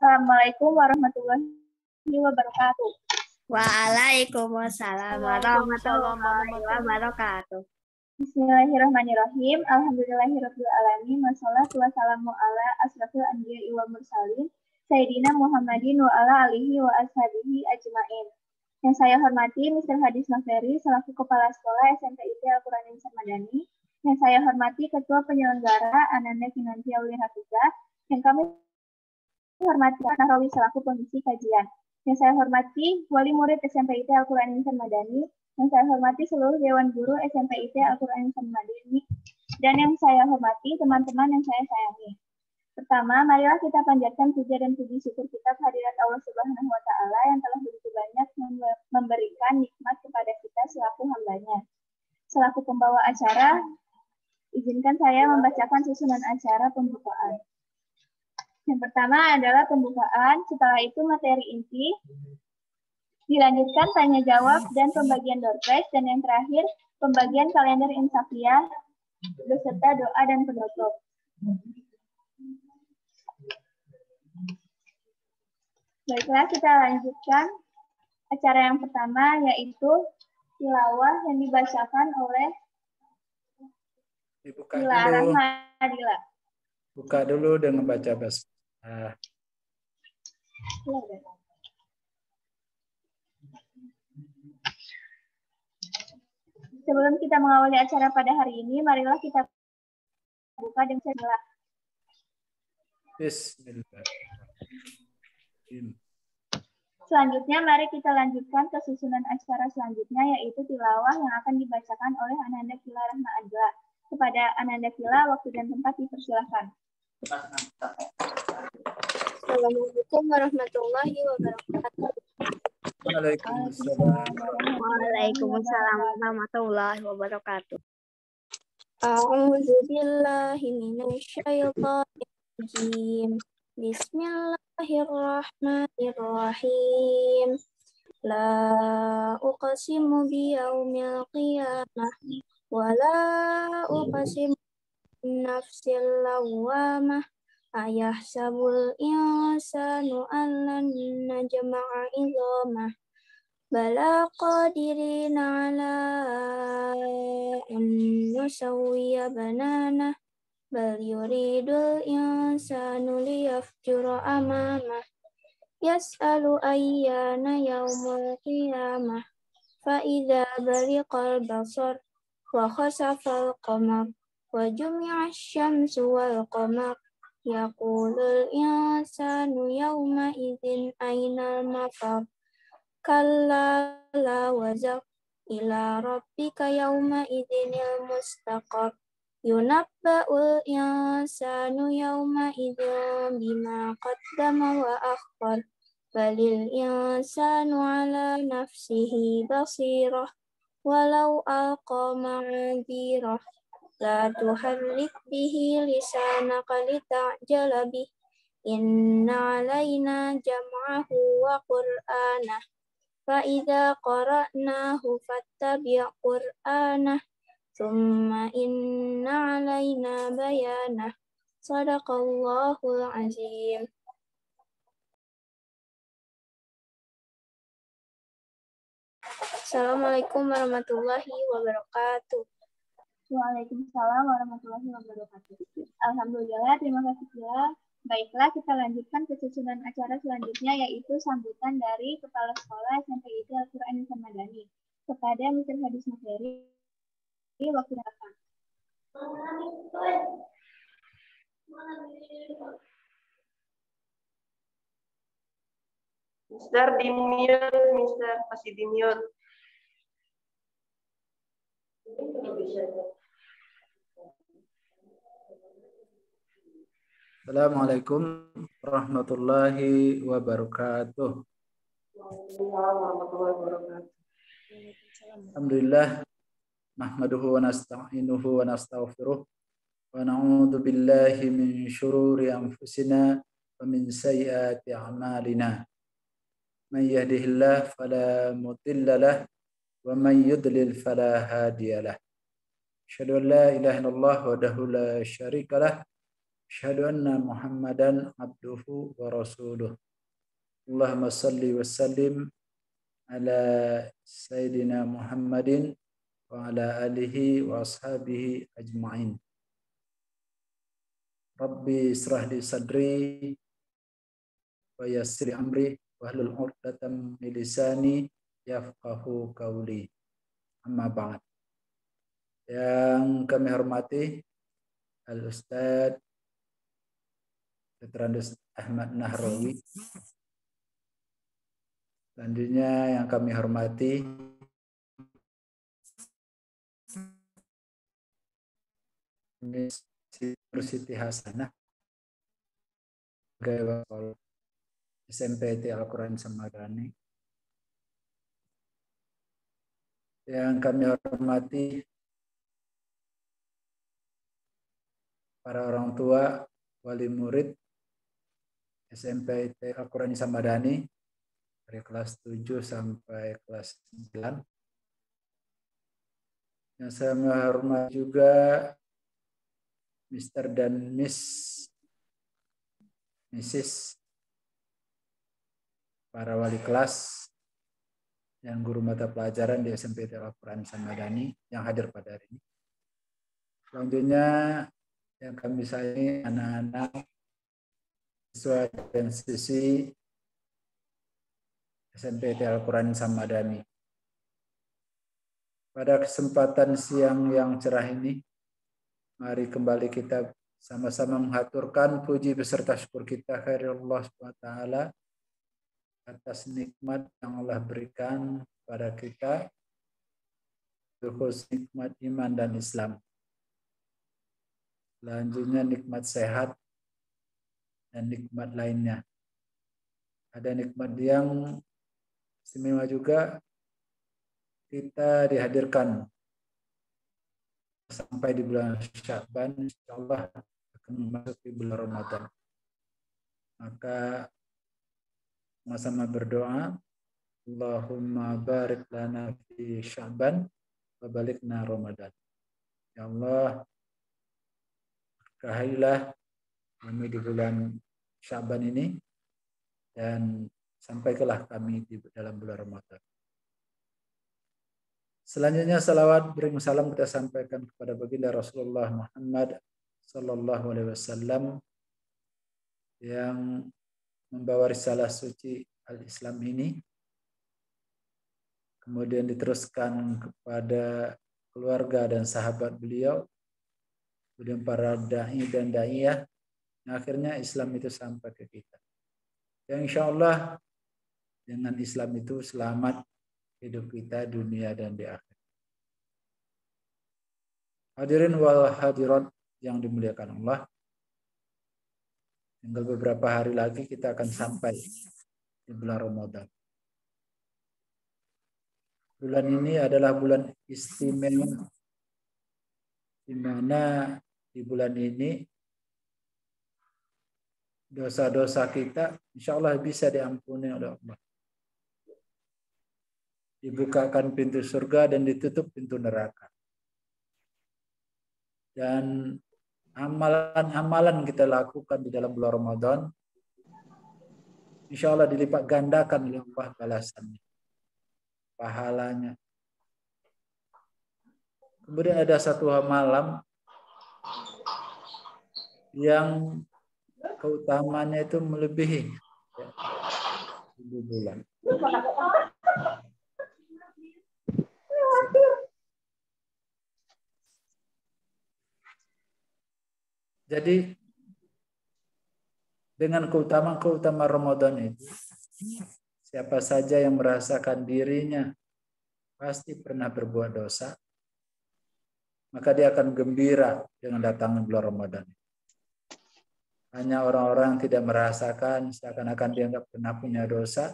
Assalamualaikum warahmatullahi wabarakatuh. Waalaikumsalam warahmatullahi wabarakatuh. Bismillahirrahmanirrahim. Alhamdulillahirabbil alamin. Wassalatu wassalamu ala asrofil anbiya'i wal mursalin Sayyidina Muhammadin wa ala alihi wa ashabihi ajmain. Yang saya hormati Mr. Hadis Naferi selaku Kepala Sekolah SMPIT Al-Quran Insan Madani. Yang saya hormati Ketua Penyelenggara Ananda Kinanti Aulia Hafizah. Yang kami hormati Nahrawi selaku pengisi kajian. Yang saya hormati Wali Murid SMPIT Al-Quran Insan Madani. Yang saya hormati seluruh Dewan Guru SMPIT Al-Quran Insan Madani. Dan yang saya hormati teman-teman yang saya sayangi. Pertama, marilah kita panjatkan puja dan puji syukur kita kehadirat Allah Subhanahu wa Ta'ala yang telah begitu banyak memberikan nikmat kepada kita selaku hambanya. Selaku pembawa acara, izinkan saya membacakan susunan acara pembukaan. Yang pertama adalah pembukaan, setelah itu materi inti, dilanjutkan tanya jawab dan pembagian door prize, dan yang terakhir pembagian kalender insafiyah beserta doa dan penutup. Baiklah, kita lanjutkan acara yang pertama, yaitu tilawah yang dibacakan oleh Dila Rahmadila. Buka dulu dengan baca basmalah. Sebelum kita mengawali acara pada hari ini, marilah kita buka dengan bismillah. Bismillahirrahmanirrahim. Selanjutnya, mari kita lanjutkan ke susunan acara selanjutnya, yaitu tilawah yang akan dibacakan oleh Ananda Dila Rahmadila. Kepada Ananda Dila, waktu dan tempat dipersilahkan. Assalamualaikum warahmatullahi wabarakatuh. Waalaikumsalam warahmatullahi wabarakatuh. A'udzu billahi minasyaitonir rajim. Bismillahirrahmanirrahim. La uqsimu biyaumil qiyamah wa la uqsimu nafsil lawwamah. Ayahsabul insanu allan najma'a idhamah. Bala qadirina ala an nusawwiya bananah. Bal yuridul insanu liyafjura amamah. Yas'alu ayyana yaumul qiyamah. Fa idza bariqal basar wa khasafal qamar wa jumi'a asy-syamsu wal qamar. Yaqulul insanu yawma idzin ainal mafar. Kalla la wazar ila rabbika yawma idzinil mustaqar. Yunabba'ul insanu yawma idzin bima qaddama wa akhar. Balil insanu ala nafsihi basirah walau alqa ma'adzirah. La tuharrik bihi lisanaka lita'jala bih. Inna alaina jam'ahu wa qur'anah. Fa idza qara'nahu fattabi' qur'anah. Tsumma inna alaina bayanah. Shadaqallahul azim. Assalamualaikum warahmatullahi wabarakatuh. Waalaikumsalam warahmatullahi wabarakatuh. Alhamdulillah, terima kasih Dila. Baiklah, kita lanjutkan ke susunan acara selanjutnya, yaitu sambutan dari Kepala Sekolah SMPIT Al-Quran Insan Madani kepada Mr. Hadis Naferi. Waktu datang. Mister di mute, Mister masih di mute. Assalamualaikum warahmatullahi wabarakatuh. Alhamdulillah, nahmaduhu wa nasta'inuhu wa nastaghfiruh wa na'udzu billahi min syururi anfusina wa min sayyiati a'malina. Man yahdihillahu fala mudilla lahu wa man yudlil fala hadiya lahu. Asyhadu an la ilaha illallah wahdahu la syarika lahu. Asyhadu anna Muhammadan abduhu wa rasuluh. Allahumma salli wa sallim ala Sayyidina Muhammadin wa ala alihi wa ashabihi ajma'in. Rabbi israh li sadri wa yassir amri wahlul 'uqdatam min lisani yafqahu qawli. Amma ba'd. Yang kami hormati Al-Ustadz Dr. Ahmad Nahrawi. Selanjutnya yang kami hormati Miss Siti Hasanah sebagai SMPT Al-Quran Samadani. Yang kami hormati para orang tua, wali murid SMPT Al-Quran Samadani dari kelas 7 sampai kelas 9. Yang saya menghormati juga Mr. dan Mrs. para wali kelas dan guru mata pelajaran di SMPT Al-Quran Samadani yang hadir pada hari ini. Selanjutnya yang kami sayangi anak-anak siswa dan siswi SMPT Al-Quran Samadani. Pada kesempatan siang yang cerah ini, mari kembali kita sama-sama mengaturkan puji beserta syukur kita kepada Allah SWT atas nikmat yang Allah berikan pada kita, khusus nikmat iman dan Islam. Selanjutnya nikmat sehat dan nikmat lainnya. Ada nikmat yang istimewa juga, kita dihadirkan sampai di bulan Sya'ban, insyaallah akan memasuki bulan Ramadan. Maka sama-sama berdoa, Allahumma barik lana fi Sya'ban wa balikna Ramadan. Ya Allah, berkahilah kami di bulan Sya'ban ini dan sampaikanlah kami di dalam bulan Ramadan. Selanjutnya salawat beri salam kita sampaikan kepada baginda Rasulullah Muhammad sallallahu alaihi wasallam yang membawa risalah suci al-Islam ini, kemudian diteruskan kepada keluarga dan sahabat beliau, kemudian para dai dan daiyah, yang akhirnya Islam itu sampai ke kita. Yang insya Allah dengan Islam itu selamat hidup kita dunia dan di akhir. Hadirin wal hadirat yang dimuliakan Allah, tinggal beberapa hari lagi kita akan sampai di bulan Ramadan. Bulan ini adalah bulan istimewa, di mana di bulan ini dosa-dosa kita insya Allah bisa diampuni oleh Allah. Dibukakan pintu surga dan ditutup pintu neraka. Dan amalan-amalan kita lakukan di dalam bulan Ramadan, insya Allah dilipat gandakan oleh Allah balasannya, pahalanya. Kemudian ada satu malam yang keutamanya itu melebihi 1000 bulan. Jadi dengan keutamaan Ramadan itu, siapa saja yang merasakan dirinya pasti pernah berbuat dosa, maka dia akan gembira dengan datangnya bulan Ramadan. Hanya orang-orang yang tidak merasakan, seakan-akan dia nggak pernah punya dosa,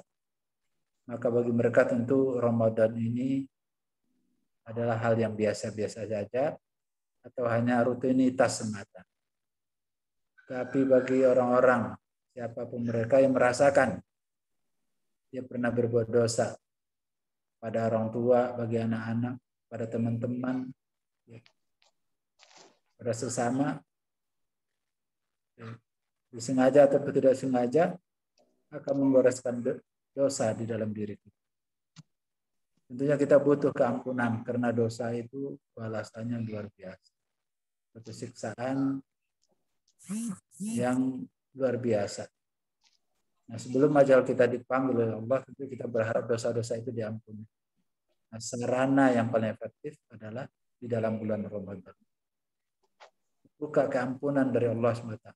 maka bagi mereka tentu Ramadan ini adalah hal yang biasa-biasa saja atau hanya rutinitas semata. Tapi bagi orang-orang, siapapun mereka yang merasakan dia pernah berbuat dosa pada orang tua, bagi anak-anak, pada teman-teman, pada sesama, disengaja atau tidak sengaja akan menggoreskan dosa di dalam diri kita. Tentunya kita butuh keampunan karena dosa itu balasannya luar biasa. Satu siksaan yang luar biasa. Nah, sebelum ajal kita dipanggil oleh Allah, tentu kita berharap dosa-dosa itu diampuni. Nah, sarana yang paling efektif adalah di dalam bulan Ramadan. Buka keampunan dari Allah SWT.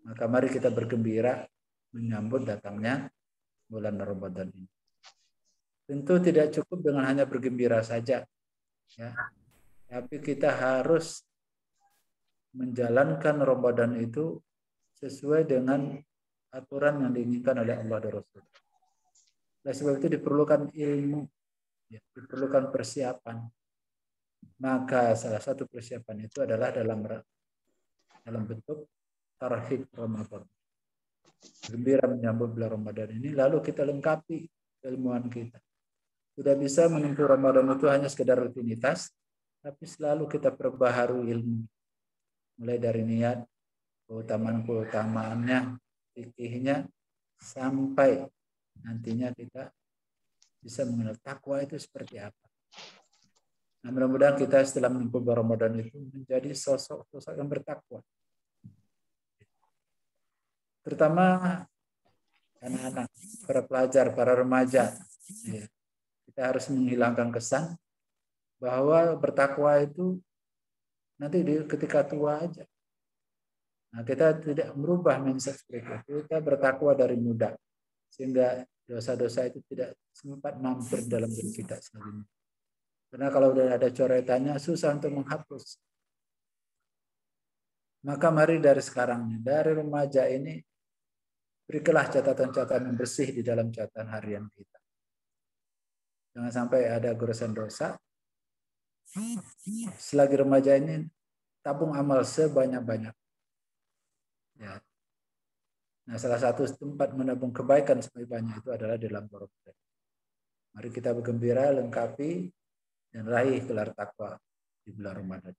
Maka mari kita bergembira menyambut datangnya bulan Ramadan ini. Tentu tidak cukup dengan hanya bergembira saja, ya. Tapi kita harus menjalankan Ramadan itu sesuai dengan aturan yang diinginkan oleh Allah dan Rasul. Oleh sebab itu diperlukan ilmu, ya, diperlukan persiapan. Maka salah satu persiapan itu adalah dalam bentuk tarhib Ramadan. Gembira menyambut bulan Ramadan ini, lalu kita lengkapi keilmuan kita. Tidak bisa menempuh Ramadan itu hanya sekedar rutinitas, tapi selalu kita perbaharui ilmu. Mulai dari niat, keutamaan-keutamaannya, fikihnya, sampai nantinya kita bisa mengenal takwa itu seperti apa. Nah, mudah-mudahan kita setelah menempuh Ramadan itu menjadi sosok-sosok yang bertakwa. Terutama anak-anak, para pelajar, para remaja. Ya. Kita harus menghilangkan kesan bahwa bertakwa itu nanti ketika tua aja. Nah, kita tidak merubah mindset seperti itu. Kita bertakwa dari muda. Sehingga dosa-dosa itu tidak sempat mampir dalam diri kita selanjutnya. Karena kalau sudah ada coretannya, susah untuk menghapus. Maka mari dari sekarang, dari remaja ini, berikanlah catatan-catatan yang bersih di dalam catatan harian kita. Jangan sampai ada goresan dosa. Selagi remaja ini, tabung amal sebanyak-banyak. Ya. Nah, salah satu tempat menabung kebaikan sebanyak itu adalah dalam Ramadan. Mari kita bergembira, lengkapi, dan raih gelar takwa di bulan Ramadan.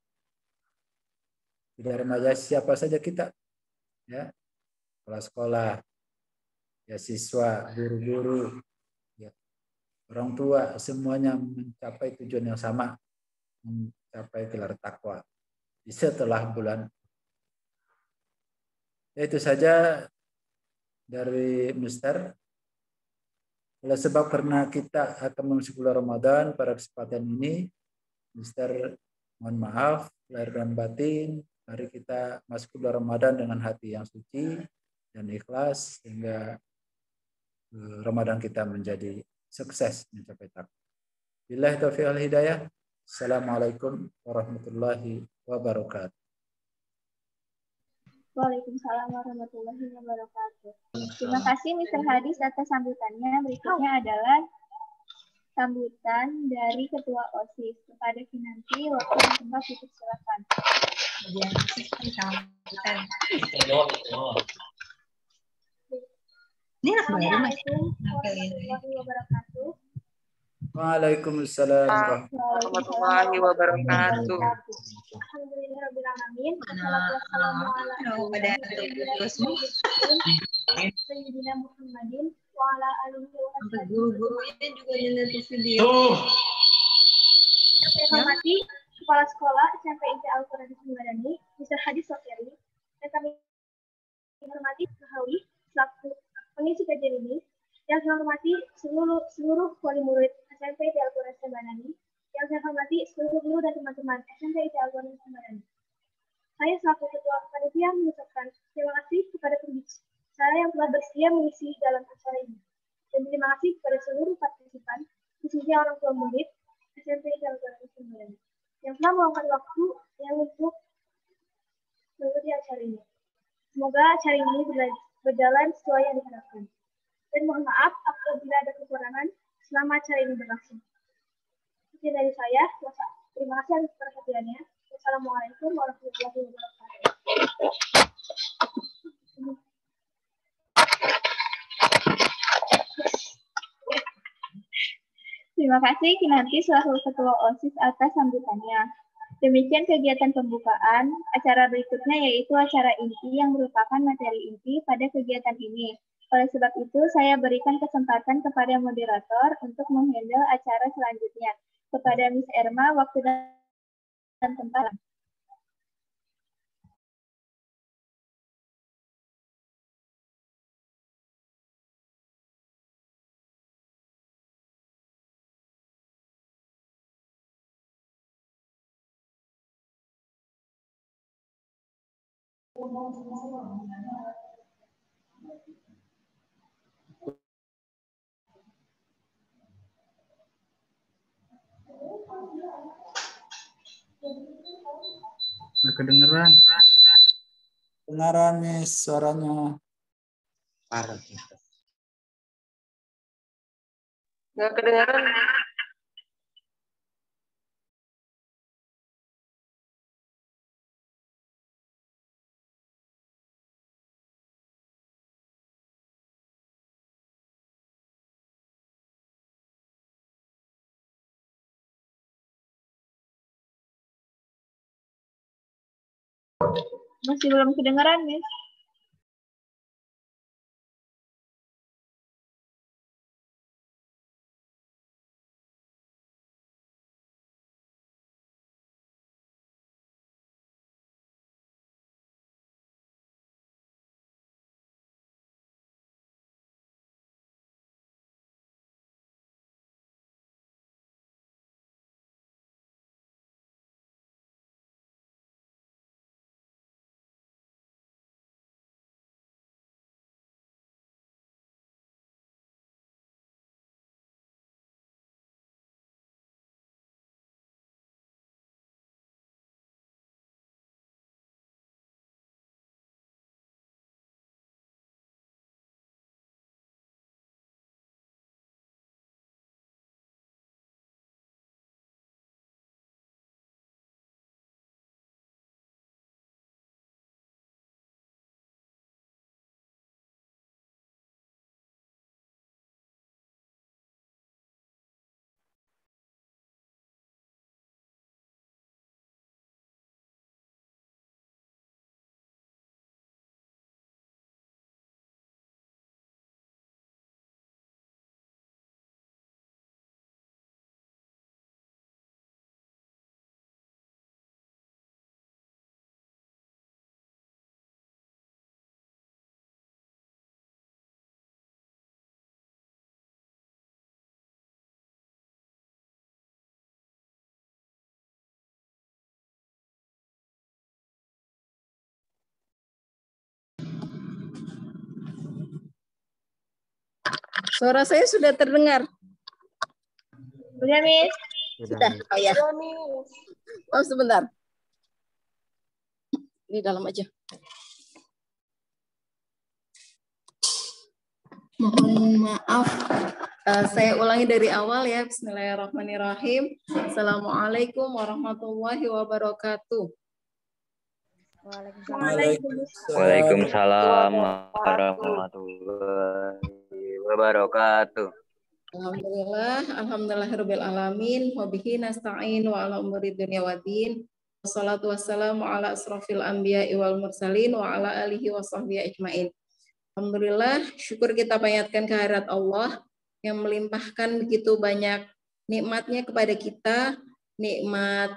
Tidak remaja siapa saja kita, ya, kepala sekolah, ya siswa, guru-guru, ya, orang tua, semuanya mencapai tujuan yang sama, mencapai gelar takwa di setelah bulan. Itu saja dari Mister. Oleh sebab karena kita akan memasuki bulan Ramadan pada kesempatan ini, Mister mohon maaf lahir dan batin. Mari kita masuk bulan Ramadan dengan hati yang suci dan ikhlas sehingga Ramadan kita menjadi sukses mencapai takwa. Billahi taufiq wal hidayah. Assalamualaikum warahmatullahi wabarakatuh. Waalaikumsalam warahmatullahi wabarakatuh. Terima kasih Mr. Hadis atas sambutannya. Berikutnya adalah sambutan dari Ketua OSIS. Kepada Kinanti, waktu dan tempat dipersilakan. Assalamualaikum warahmatullahi wabarakatuh. Waalaikumsalam warahmatullahi wabarakatuh. Alhamdulillahirrahmanirrahim. Wassalamualaikum Sayyidina Muhammadin wa ala alihi wa sahbihi. Guru-gurunya juga nyentuh video. Saya hormati Kepala Sekolah SMP IC Al-Quran Sembarani, Mr. Hadis Sofyari, dan kami hormati Kahawi selaku pengisi kajian ini, yang saya hormati seluruh wali murid SMP IC Al-Quran Sembarani, yang saya hormati seluruh guru dan teman-teman SMP IC Al-Quran Sembarani. Saya selaku Ketua Panitia mengucapkan terima kasih kepada pembicara yang telah bersedia mengisi dalam acara ini. Dan terima kasih kepada seluruh partisipan, khususnya orang tua murid SMP Al-Quran Sembarani, yang telah meluangkan waktu yang untuk mengikuti acara ini. Semoga acara ini berjalan sesuai yang diharapkan. Dan mohon maaf apabila ada kekurangan selama acara ini berlangsung. Sekian dari saya. Terima kasih atas perhatiannya. Wassalamualaikum warahmatullahi wabarakatuh. Terima kasih Kinanti selaku Ketua OSIS atas sambutannya. Demikian kegiatan pembukaan. Acara berikutnya yaitu acara inti yang merupakan materi inti pada kegiatan ini. Oleh sebab itu, saya berikan kesempatan kepada moderator untuk menghandle acara selanjutnya. Kepada Miss Erma, waktu dan tempat. Nggak kedengeran. Kedengaran Miss suaranya. Parah. Nggak kedengaran. Masih belum kedengaran, Miss. Suara saya sudah terdengar. Sudah, Miss. Sudah. Oh ya. Oh, sebentar. Di dalam aja. Mohon maaf. Saya ulangi dari awal ya. Bismillahirrahmanirrahim. Assalamualaikum warahmatullahi wabarakatuh. Waalaikumsalam warahmatullahi wabarakatuh. Alhamdulillahirabbil alamin wa bihi nasta'in wa ala umuri dunya waddin. Wassalatu wassalamu ala asrofil anbiya'i wal mursalin wa ala alihi wa sahbihi ajmain. Alhamdulillah, syukur kita panjatkan kehadirat Allah yang melimpahkan begitu banyak nikmatnya kepada kita, nikmat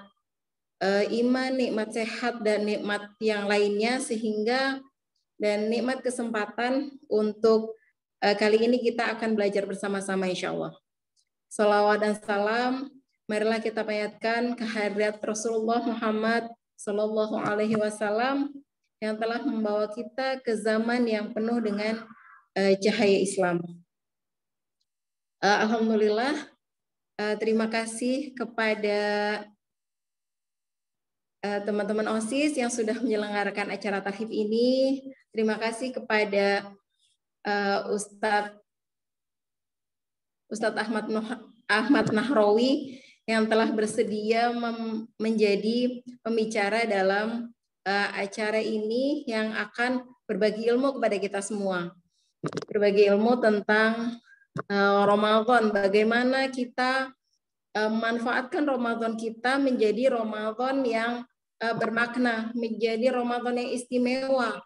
iman, nikmat sehat, dan nikmat yang lainnya, sehingga dan nikmat kesempatan untuk kali ini kita akan belajar bersama-sama insya Allah. Salawat dan salam, marilah kita panjatkan kehadirat Rasulullah Muhammad Sallallahu Alaihi Wasallam yang telah membawa kita ke zaman yang penuh dengan cahaya Islam. Alhamdulillah, terima kasih kepada teman-teman OSIS yang sudah menyelenggarakan acara tahlib ini. Terima kasih kepada Ustadz Ahmad Nahrawi yang telah bersedia menjadi pembicara dalam acara ini yang akan berbagi ilmu kepada kita semua. Berbagi ilmu tentang Ramadan, bagaimana kita manfaatkan Ramadan kita menjadi Ramadan yang bermakna, menjadi Ramadan yang istimewa,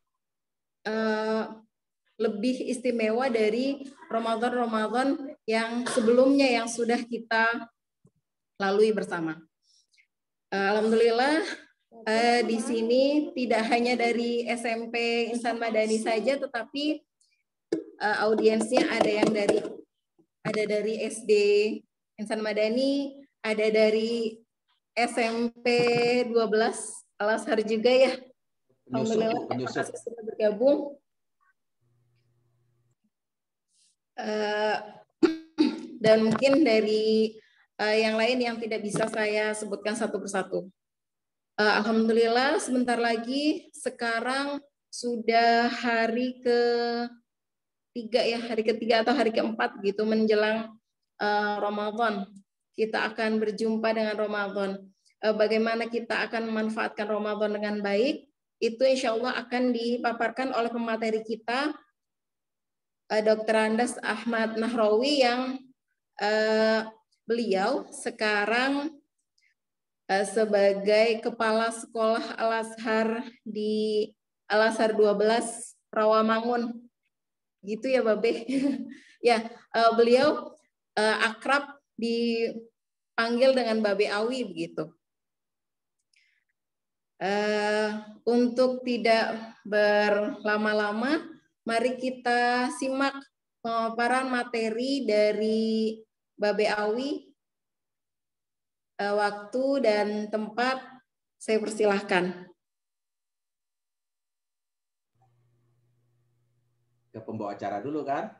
lebih istimewa dari Ramadan-Ramadan yang sebelumnya yang sudah kita lalui bersama. Alhamdulillah di sini tidak hanya dari SMP Insan Madani saja, tetapi audiensnya ada dari SD Insan Madani, ada dari SMP 12 Al-Azhar juga ya. Alhamdulillah terima kasih sudah bergabung. Dan mungkin dari yang lain yang tidak bisa saya sebutkan satu persatu. Alhamdulillah sebentar lagi sekarang sudah hari ketiga atau hari keempat gitu menjelang Ramadan. Kita akan berjumpa dengan Ramadan. Bagaimana kita akan memanfaatkan Ramadan dengan baik, itu insya Allah akan dipaparkan oleh pemateri kita, Dr. Andas Ahmad Nahrawi, yang beliau sekarang sebagai Kepala Sekolah Al-Azhar di Al-Azhar 12 Rawamangun. Gitu ya, Babe. Ya, beliau akrab dipanggil dengan Babe Awi begitu. Untuk tidak berlama-lama, mari kita simak pemaparan materi dari Babe Awi. Waktu dan tempat saya persilahkan. Ke pembawa acara dulu kan?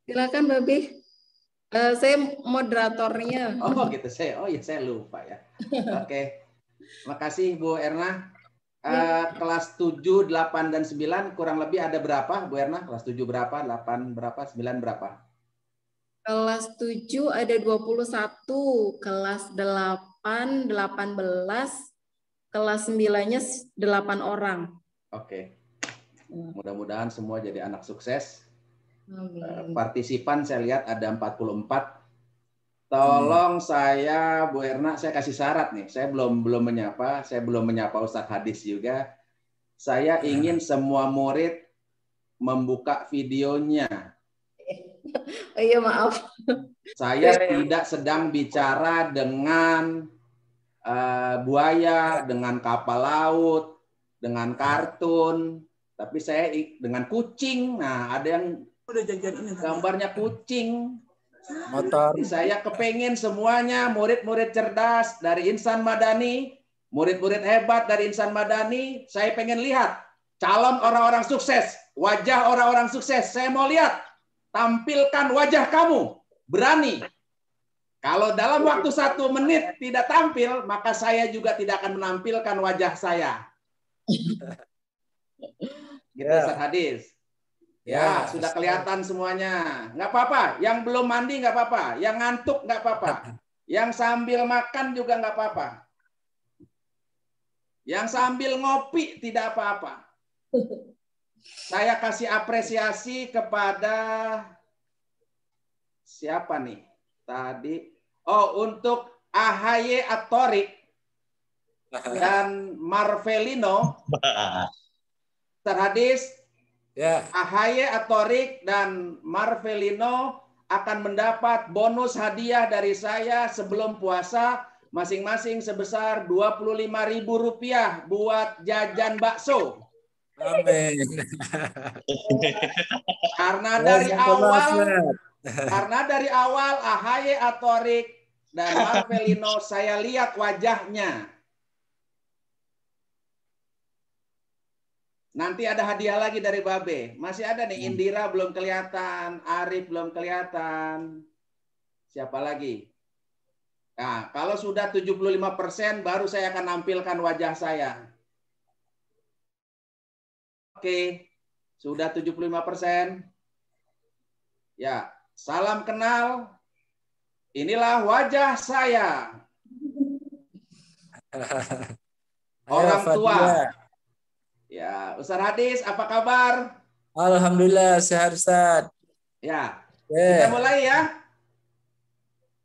Silakan, Babe. Saya moderatornya. Oh gitu, saya lupa ya. Oke. Makasih Bu Erna. Kelas 7, 8, dan 9 kurang lebih ada berapa Bu Erna? Kelas 7 berapa, 8 berapa, 9 berapa? Kelas 7 ada 21, kelas 8, 18, kelas 9-nya 8 orang. Oke. Mudah-mudahan semua jadi anak sukses. Partisipan saya lihat ada 44. Tolong saya, Bu Erna, saya kasih syarat nih. Saya belum menyapa, Ustadz Hadis juga. Saya ingin semua murid membuka videonya. Oh iya, maaf. Saya tidak sedang bicara dengan buaya, dengan kapal laut, dengan kartun, tapi saya dengan kucing. Nah, ada yang gambarnya kucing. Motor. Saya kepengen semuanya murid-murid cerdas dari Insan Madani, murid-murid hebat dari Insan Madani. Saya pengen lihat calon orang-orang sukses, wajah orang-orang sukses. Saya mau lihat, tampilkan wajah kamu, berani. Kalau dalam waktu 1 menit tidak tampil, maka saya juga tidak akan menampilkan wajah saya. Gitu, Ustaz Hadis. Ya, sudah kelihatan semuanya. Nggak apa-apa. Yang belum mandi nggak apa-apa. Yang ngantuk nggak apa-apa. Yang sambil makan juga nggak apa-apa. Yang sambil ngopi tidak apa-apa. Saya kasih apresiasi kepada siapa nih? Tadi. Oh, untuk AHY Atorik dan Marvelino. Terhadis. Ya. AHY Atorik dan Marvelino akan mendapat bonus hadiah dari saya sebelum puasa masing-masing sebesar Rp25.000 buat jajan bakso. Amin. Karena dari awal AHY Atorik dan Marvelino saya lihat wajahnya. Nanti ada hadiah lagi dari Babe. Masih ada nih, Indira belum kelihatan, Arif belum kelihatan. Siapa lagi? Nah, kalau sudah 75% baru saya akan nampilkan wajah saya. Oke, sudah 75%. Ya, salam kenal. Inilah wajah saya. Orang tua. Ya, Ustaz Hadis, apa kabar? Alhamdulillah, sehat Ustaz. Ya, Oke. kita mulai ya.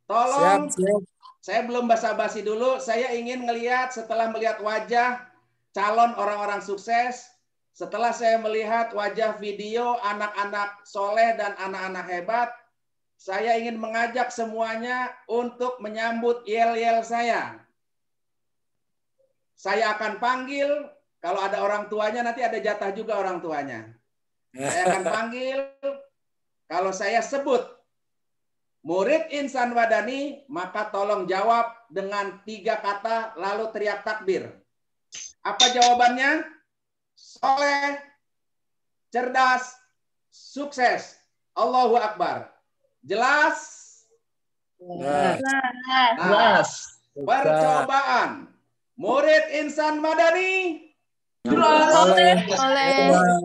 Tolong, Siap. saya belum basa-basi dulu. Saya ingin setelah melihat wajah calon orang-orang sukses, setelah saya melihat wajah video anak-anak soleh dan anak-anak hebat, saya ingin mengajak semuanya untuk menyambut yel-yel saya. Saya akan panggil, kalau ada orang tuanya nanti ada jatah juga orang tuanya. Saya akan panggil, kalau saya sebut murid Insan Madani, maka tolong jawab dengan 3 kata lalu teriak takbir. Apa jawabannya? Soleh, cerdas, sukses. Allahu Akbar. Jelas? Jelas. Percobaan. Murid Insan Madani. Soleh,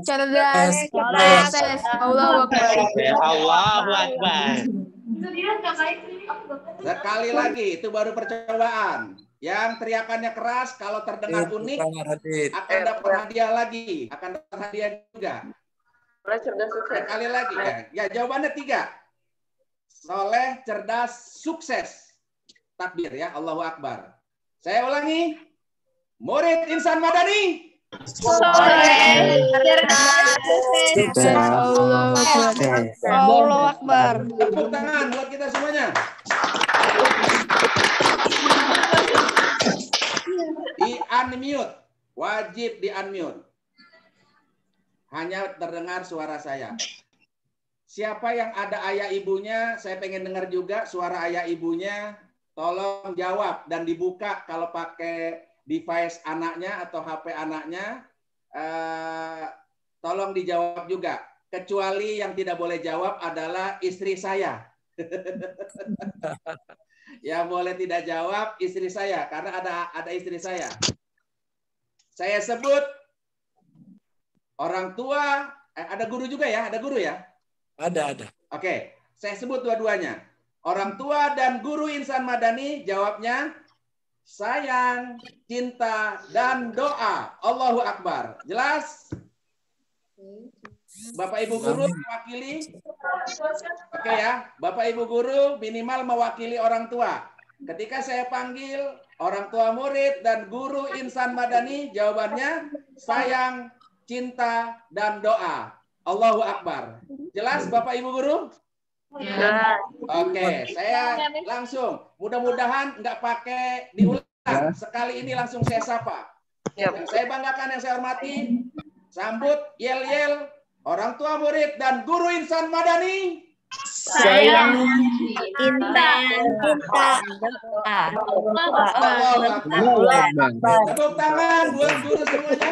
cerdas, sukses. Allahu Akbar. Allahu Akbar. Sekali lagi, itu baru percobaan. Yang teriakannya keras, kalau terdengar unik, akan dapat hadiah lagi. Akan dapat hadiah juga. Sekali lagi. Ya, jawabannya 3. Soleh, cerdas, sukses. Takbir ya, Allahu Akbar. Saya ulangi. Murid Insan Madani. Soleh, cerdas, sukses. Allahu Akbar. Tepuk tangan buat kita semuanya. Di unmute. Wajib di unmute. Hanya terdengar suara saya. Siapa yang ada ayah ibunya, saya pengen dengar juga suara ayah ibunya. Tolong jawab dan dibuka kalau pakai device anaknya atau HP anaknya. Tolong dijawab juga. Kecuali yang tidak boleh jawab adalah istri saya. Yang boleh tidak jawab istri saya, karena ada istri saya. Saya sebut orang tua, ada guru juga ya? Ada guru ya? Ada. Oke, saya sebut dua-duanya. Orang tua dan guru Insan Madani jawabnya sayang, cinta, dan doa. Allahu Akbar. Jelas? Bapak Ibu guru mewakili? Oke ya, Bapak Ibu guru minimal mewakili orang tua. Ketika saya panggil orang tua murid dan guru Insan Madani, jawabannya sayang, cinta, dan doa. Allahu Akbar. Jelas Bapak Ibu guru? Ya. Oke, saya langsung. Mudah-mudahan nggak pakai diulang. Sekali ini langsung saya sapa. Yang saya banggakan, yang saya hormati, sambut yel-yel orang tua murid dan guru Insan Madani. Sayang, cinta, doa. Tepuk tangan buat guru semuanya.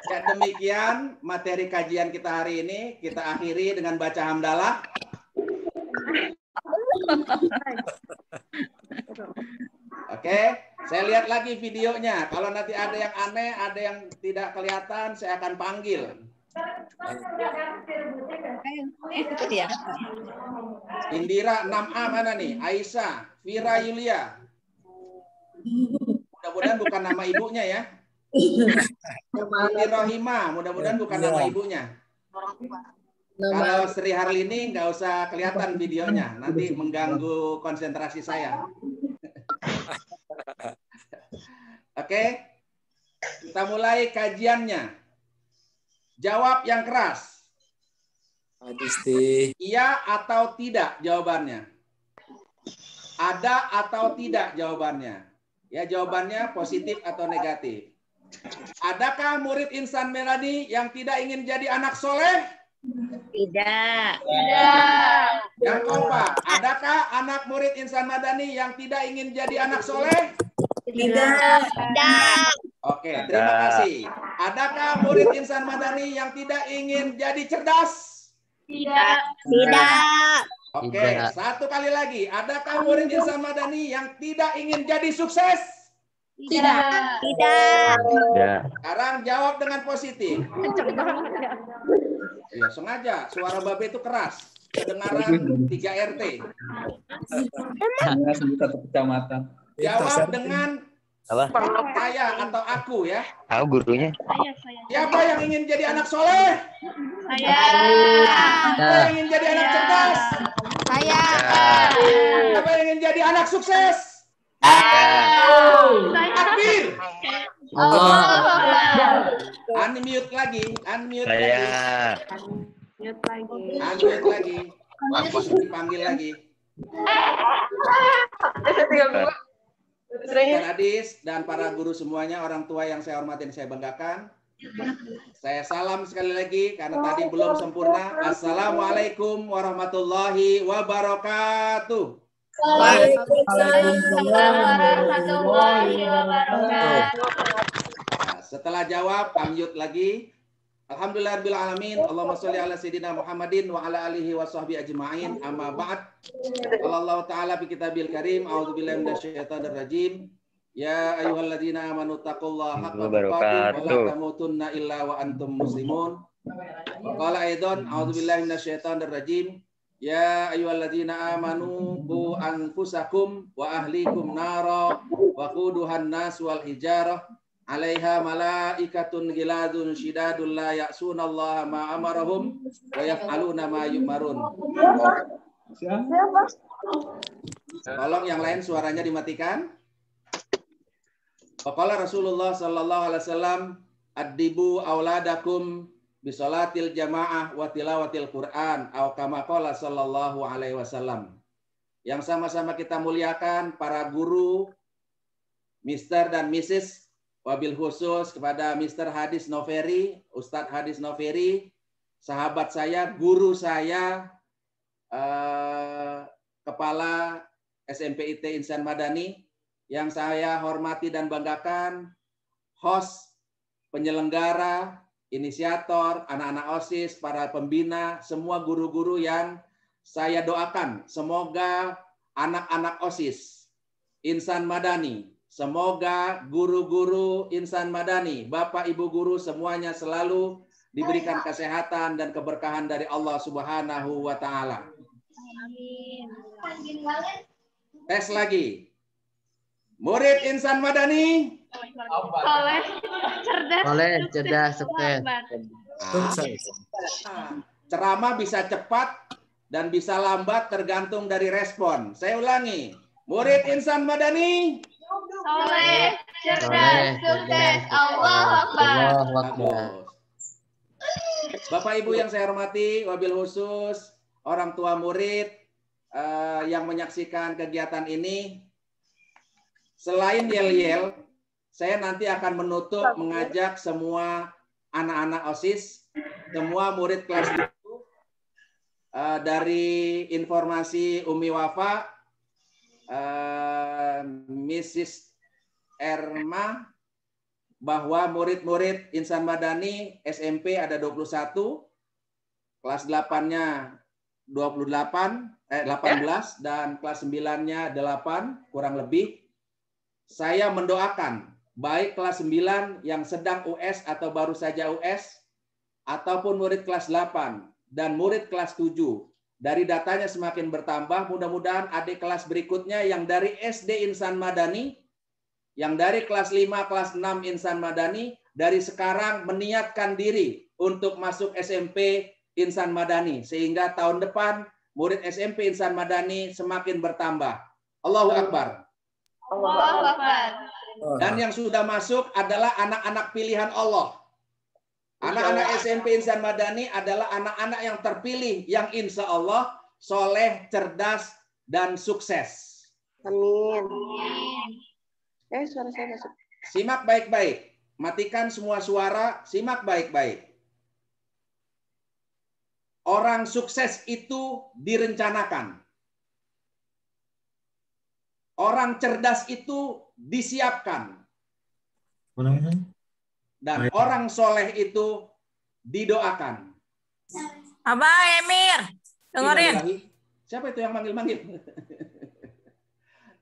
Ya, demikian materi kajian kita hari ini. Kita akhiri dengan baca hamdalah. Oke, saya lihat lagi videonya. Kalau nanti ada yang aneh, ada yang tidak kelihatan, saya akan panggil. Indira 6A mana nih? Aisyah, Vira Yulia. Mudah-mudahan bukan nama ibunya ya. Siti Rohima, mudah-mudahan bukan nama ibunya. Kalau Sri Harlini nggak usah kelihatan videonya, nanti mengganggu konsentrasi saya. Oke, kita mulai kajiannya. Jawab yang keras. Iya atau tidak jawabannya. Ada atau tidak jawabannya. Ya, jawabannya positif atau negatif. Adakah murid Insan Madani yang tidak ingin jadi anak soleh? Tidak. Yang kompak, adakah anak murid Insan Madani yang tidak ingin jadi anak soleh? Tidak. Oke, terima kasih. Adakah murid Insan Madani yang tidak ingin jadi cerdas? Tidak. Oke, satu kali lagi. Adakah murid Insan Madani yang tidak ingin jadi sukses? Tidak. Sekarang jawab dengan positif. Ya, sengaja suara babe itu keras. Kedengaran 3 RT. Jawab dengan Apa? Saya atau aku ya. Tahu gurunya? Siapa yang ingin jadi anak soleh? Saya. Siapa yang ingin jadi anak cerdas? Saya. Siapa yang ingin jadi anak sukses? Takbir. Unmute lagi, unmute lagi. Unmute lagi. Dipanggil lagi. Ustaz Adis dan para guru semuanya, orang tua yang saya hormati dan saya banggakan. Saya salam sekali lagi karena tadi belum sempurna. Assalamualaikum warahmatullahi wabarakatuh. Waalaikumsalam warahmatullahi wabarakatuh. Nah, setelah jawab, unmute lagi. Alhamdulillahirabbil alamin. Allahumma sholli ala sayyidina Muhammadin wa ala alihi wa sahbihi ajma'in. Amma ba'd. Qala Allah ta'ala fi kitabil karim, a'udzubillahi minasyaitonir rajim. Ya ayyuhalladzina amanu taqullaha haqqa tuqatih wa la tamutunna illa wa antum muslimun. Wa qala aidan, a'udzubillahi minasyaitonir rajim. Ya ayyuhalladzina amanu qu anfusakum wa ahlikum nara wa quduhan nas wal hijarah 'alaiha malaikatun ghiladun syidadun la ya'sunallaha ma amarahum wa yaf'aluna ma yu'marun. Tolong yang lain suaranya dimatikan. Faqala Rasulullah sallallahu alaihi wasallam, "Addibu auladakum bisolatil jamaah wa tilawatil Quran," atau kama qala sallallahu alaihi wasallam. Yang sama-sama kita muliakan para guru, Mr. dan Mrs. Wabil khusus kepada Mr. Hadis Noveri, Ustadz Hadis Noveri, sahabat saya, guru saya, Kepala SMPIT Insan Madani, yang saya hormati dan banggakan, host, penyelenggara, inisiator, anak-anak OSIS, para pembina, semua guru-guru yang saya doakan. Semoga anak-anak OSIS, Insan Madani, semoga guru-guru Insan Madani, Bapak Ibu guru semuanya selalu diberikan kesehatan dan keberkahan dari Allah Subhanahu wa taala. Amin. Tes lagi. Murid Insan Madani. Soleh, cerdas, sukses. Ceramah bisa cepat dan bisa lambat tergantung dari respon. Saya ulangi. Murid Insan Madani. Soleh, cerdas, sukses. Allahu Akbar. Bapak Ibu yang saya hormati, wabil khusus orang tua murid yang menyaksikan kegiatan ini, selain yel-yel, saya nanti akan menutup mengajak semua anak-anak OSIS, semua murid kelas 1 dari informasi Umi Wafa, Mrs. Erma, bahwa murid-murid Insan Madani SMP ada 21, kelas 8-nya 18 dan kelas 9-nya 8 kurang lebih. Saya mendoakan baik kelas 9 yang sedang US atau baru saja US ataupun murid kelas 8 dan murid kelas 7. Dari datanya semakin bertambah, mudah-mudahan adik kelas berikutnya yang dari SD Insan Madani, yang dari kelas 5, kelas 6 Insan Madani, dari sekarang meniatkan diri untuk masuk SMP Insan Madani. Sehingga tahun depan murid SMP Insan Madani semakin bertambah. Allahu Akbar. Allahu Akbar. Dan yang sudah masuk adalah anak-anak pilihan Allah. Anak-anak SMP Insan Madani adalah anak-anak yang terpilih, yang insya Allah soleh, cerdas, dan sukses. Amin. Suara saya masuk. Simak baik-baik. Matikan semua suara, simak baik-baik. Orang sukses itu direncanakan. Orang cerdas itu disiapkan. Dan orang soleh itu didoakan. Abah Emir, dengerin. Siapa itu yang manggil-manggil?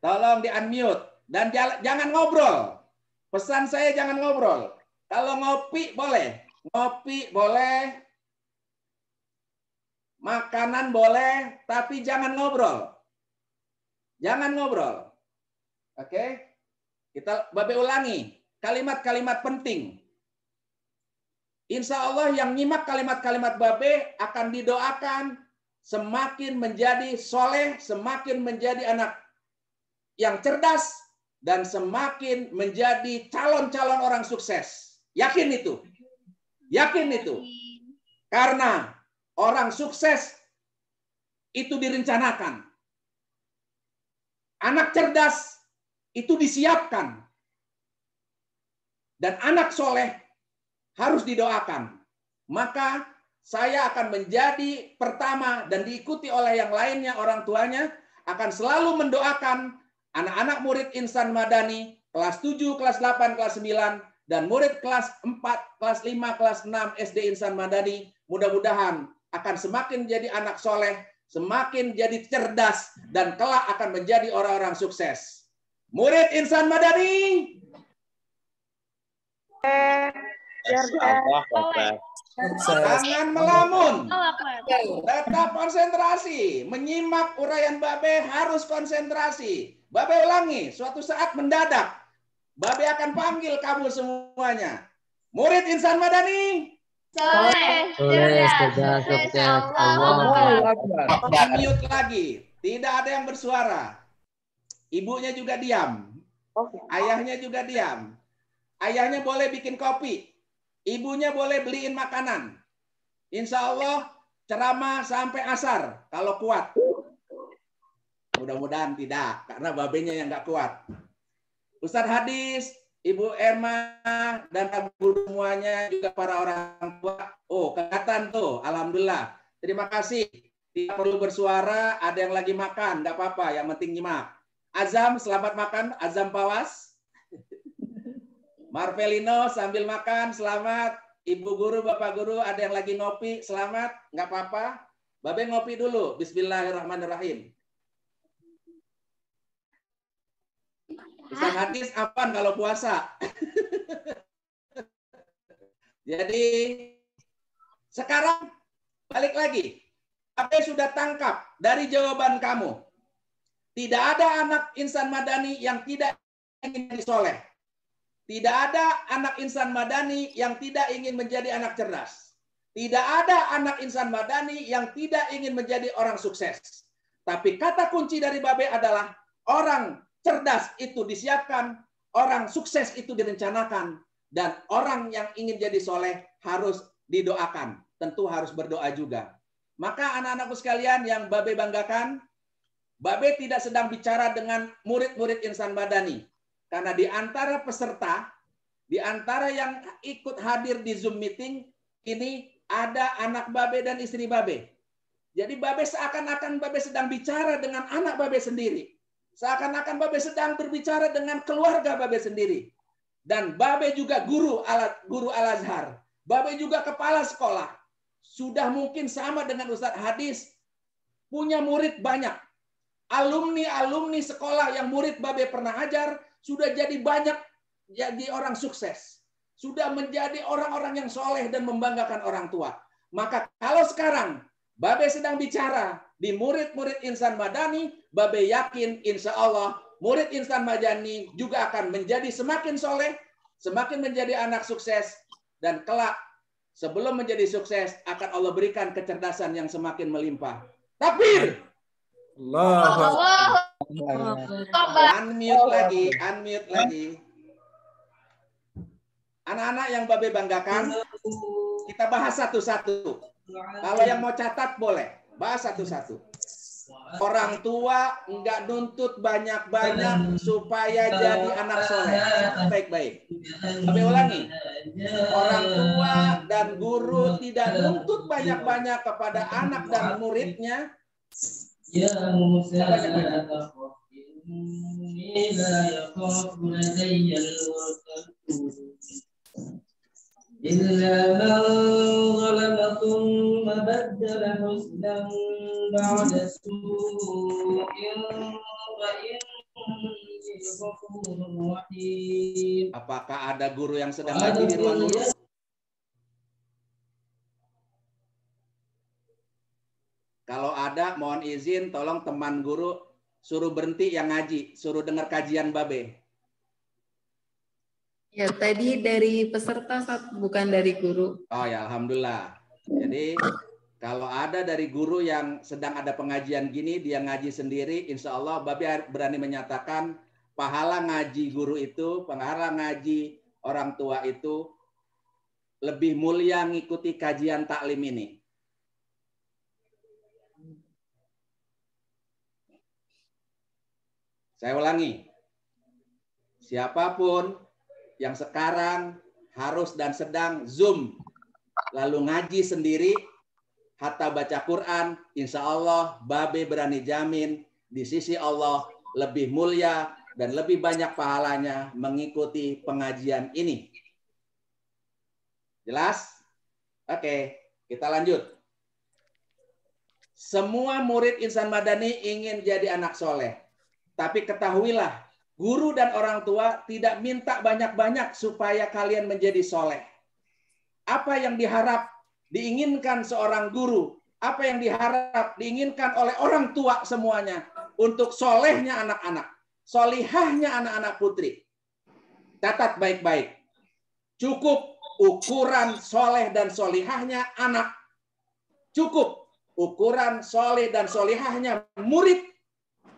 Tolong di-unmute. Dan jangan ngobrol. Pesan saya jangan ngobrol. Kalau ngopi boleh. Ngopi boleh. Makanan boleh. Tapi jangan ngobrol. Jangan ngobrol. Oke? Babe ulangi kalimat-kalimat penting. Insya Allah yang nyimak kalimat-kalimat Babe akan didoakan semakin menjadi soleh, semakin menjadi anak yang cerdas, dan semakin menjadi calon-calon orang sukses. Yakin itu? Yakin itu? Karena orang sukses itu direncanakan. Anak cerdas itu disiapkan. Dan anak soleh harus didoakan. Maka saya akan menjadi pertama dan diikuti oleh yang lainnya, orang tuanya, akan selalu mendoakan anak-anak murid Insan Madani, kelas 7, kelas 8, kelas 9, dan murid kelas 4, kelas 5, kelas 6 SD Insan Madani, mudah-mudahan akan semakin jadi anak soleh, semakin jadi cerdas, dan kelak akan menjadi orang-orang sukses. Murid Insan Madani. Jangan melamun. Tetap konsentrasi. Menyimak uraian Babe harus konsentrasi. Babe ulangi, suatu saat mendadak. Babe akan panggil kamu semuanya. Murid Insan Madani. Soleh, cerdas, sukses, Allah. Mute lagi. Tidak ada yang bersuara. Ibunya juga diam. Ayahnya juga diam. Ayahnya boleh bikin kopi. Ibunya boleh beliin makanan. Insya Allah ceramah sampai asar kalau kuat. Mudah-mudahan tidak, karena babenya yang nggak kuat. Ustadz Hadis, Ibu Erma, dan Abu semuanya, juga para orang tua. Oh, kelihatan tuh, alhamdulillah. Terima kasih. Tidak perlu bersuara, ada yang lagi makan, nggak apa-apa, yang penting nyimak. Azam, selamat makan. Azam Pawas. Marvelino sambil makan, selamat. Ibu guru, bapak guru, ada yang lagi ngopi, selamat. Nggak apa-apa. Babe ngopi dulu. Bismillahirrahmanirrahim. Ustaz Hadis apaan kalau puasa? Jadi, sekarang balik lagi. Babe sudah tangkap dari jawaban kamu. Tidak ada anak Insan Madani yang tidak ingin jadi soleh. Tidak ada anak Insan Madani yang tidak ingin menjadi anak cerdas. Tidak ada anak Insan Madani yang tidak ingin menjadi orang sukses. Tapi kata kunci dari Babe adalah orang cerdas itu disiapkan, orang sukses itu direncanakan, dan orang yang ingin jadi soleh harus didoakan. Tentu harus berdoa juga. Maka anak-anakku sekalian yang Babe banggakan, Babe tidak sedang bicara dengan murid-murid Insan Madani. Karena di antara peserta, di antara yang ikut hadir di Zoom meeting, ini ada anak Babe dan istri Babe. Jadi Babe seakan-akan Babe sedang bicara dengan anak Babe sendiri. Seakan-akan Babe sedang berbicara dengan keluarga Babe sendiri. Dan Babe juga guru Al-Azhar. Babe juga kepala sekolah. Sudah mungkin sama dengan Ustadz Hadis, punya murid banyak. Alumni sekolah yang murid Babe pernah ajar, sudah jadi banyak, jadi orang sukses. Sudah menjadi orang-orang yang soleh dan membanggakan orang tua. Maka kalau sekarang Babe sedang bicara di murid-murid Insan Madani, Babe yakin insya Allah murid Insan Madani juga akan menjadi semakin soleh, semakin menjadi anak sukses, dan kelak sebelum menjadi sukses akan Allah berikan kecerdasan yang semakin melimpah. Takbir! Allah. Unmute lagi. Anak-anak yang Babe banggakan, kita bahas satu-satu. Kalau yang mau catat boleh, bahas satu-satu. Orang tua enggak nuntut banyak-banyak supaya jadi anak soleh. Baik-baik. Babe ulangi. Orang tua dan guru tidak nuntut banyak-banyak kepada anak dan muridnya. Ya Musa إلا من ظلم ثم بدل حسنا بعد سوء فإني غفور رحيم. Apakah ada guru yang sedang ngaji di ruang guru? Kalau ada, mohon izin, tolong teman guru suruh berhenti yang ngaji, suruh dengar kajian Babe. Ya, tadi dari peserta, bukan dari guru. Oh ya, alhamdulillah. Jadi kalau ada dari guru yang sedang ada pengajian gini, dia ngaji sendiri, insya Allah Babi berani menyatakan pahala ngaji guru itu, pahala ngaji orang tua itu lebih mulia ngikuti kajian taklim ini. Saya ulangi, siapapun yang sekarang harus dan sedang Zoom, lalu ngaji sendiri, hatta baca Quran, insya Allah Babe berani jamin di sisi Allah lebih mulia dan lebih banyak pahalanya mengikuti pengajian ini. Jelas? Oke, kita lanjut. Semua murid Insan Madani ingin jadi anak soleh. Tapi ketahuilah, guru dan orang tua tidak minta banyak-banyak supaya kalian menjadi soleh. Apa yang diharap diinginkan seorang guru, apa yang diharap diinginkan oleh orang tua semuanya untuk solehnya anak-anak, solihahnya anak-anak putri. Catat baik-baik. Cukup ukuran soleh dan solihahnya anak. Cukup ukuran soleh dan solihahnya murid.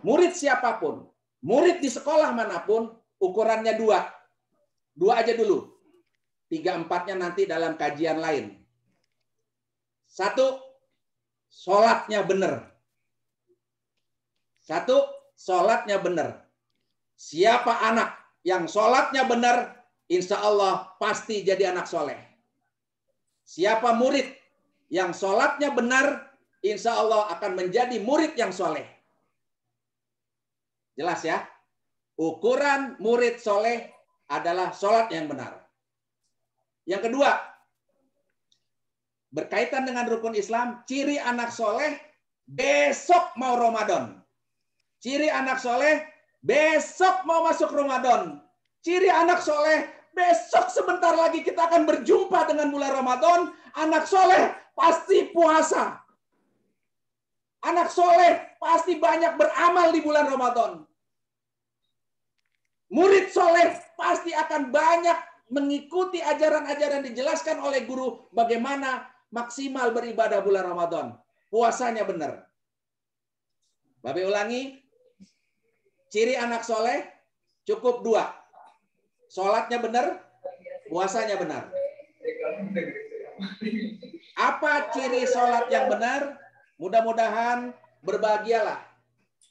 Murid siapapun. Murid di sekolah manapun, ukurannya dua. Dua aja dulu. 3-4-nya nanti dalam kajian lain. 1, sholatnya benar. 1, sholatnya benar. Siapa anak yang sholatnya benar, insya Allah pasti jadi anak soleh. Siapa murid yang sholatnya benar, insya Allah akan menjadi murid yang soleh. Jelas ya? Ukuran murid soleh adalah sholat yang benar. Yang kedua, berkaitan dengan rukun Islam, ciri anak soleh besok mau Ramadan. Ciri anak soleh besok mau masuk Ramadan. Ciri anak soleh besok sebentar lagi kita akan berjumpa dengan bulan Ramadan. Anak soleh pasti puasa. Anak soleh pasti banyak beramal di bulan Ramadan. Murid soleh pasti akan banyak mengikuti ajaran-ajaran dijelaskan oleh guru bagaimana maksimal beribadah bulan Ramadan. Puasanya benar. Babe ulangi. Ciri anak soleh cukup 2. Sholatnya benar, puasanya benar. Apa ciri sholat yang benar? Mudah-mudahan berbahagialah.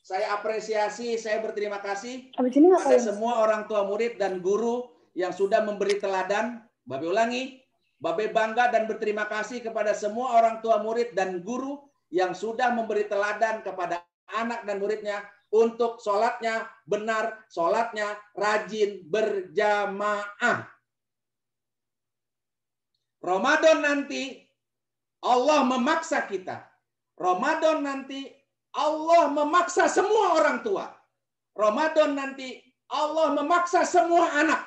Saya apresiasi, saya berterima kasih kepada semua orang tua murid dan guru yang sudah memberi teladan. Babe ulangi, Babe bangga dan berterima kasih kepada semua orang tua murid dan guru yang sudah memberi teladan kepada anak dan muridnya untuk sholatnya benar, sholatnya rajin berjamaah. Ramadan nanti Allah memaksa kita. Ramadan nanti Allah memaksa semua orang tua. Ramadan nanti Allah memaksa semua anak.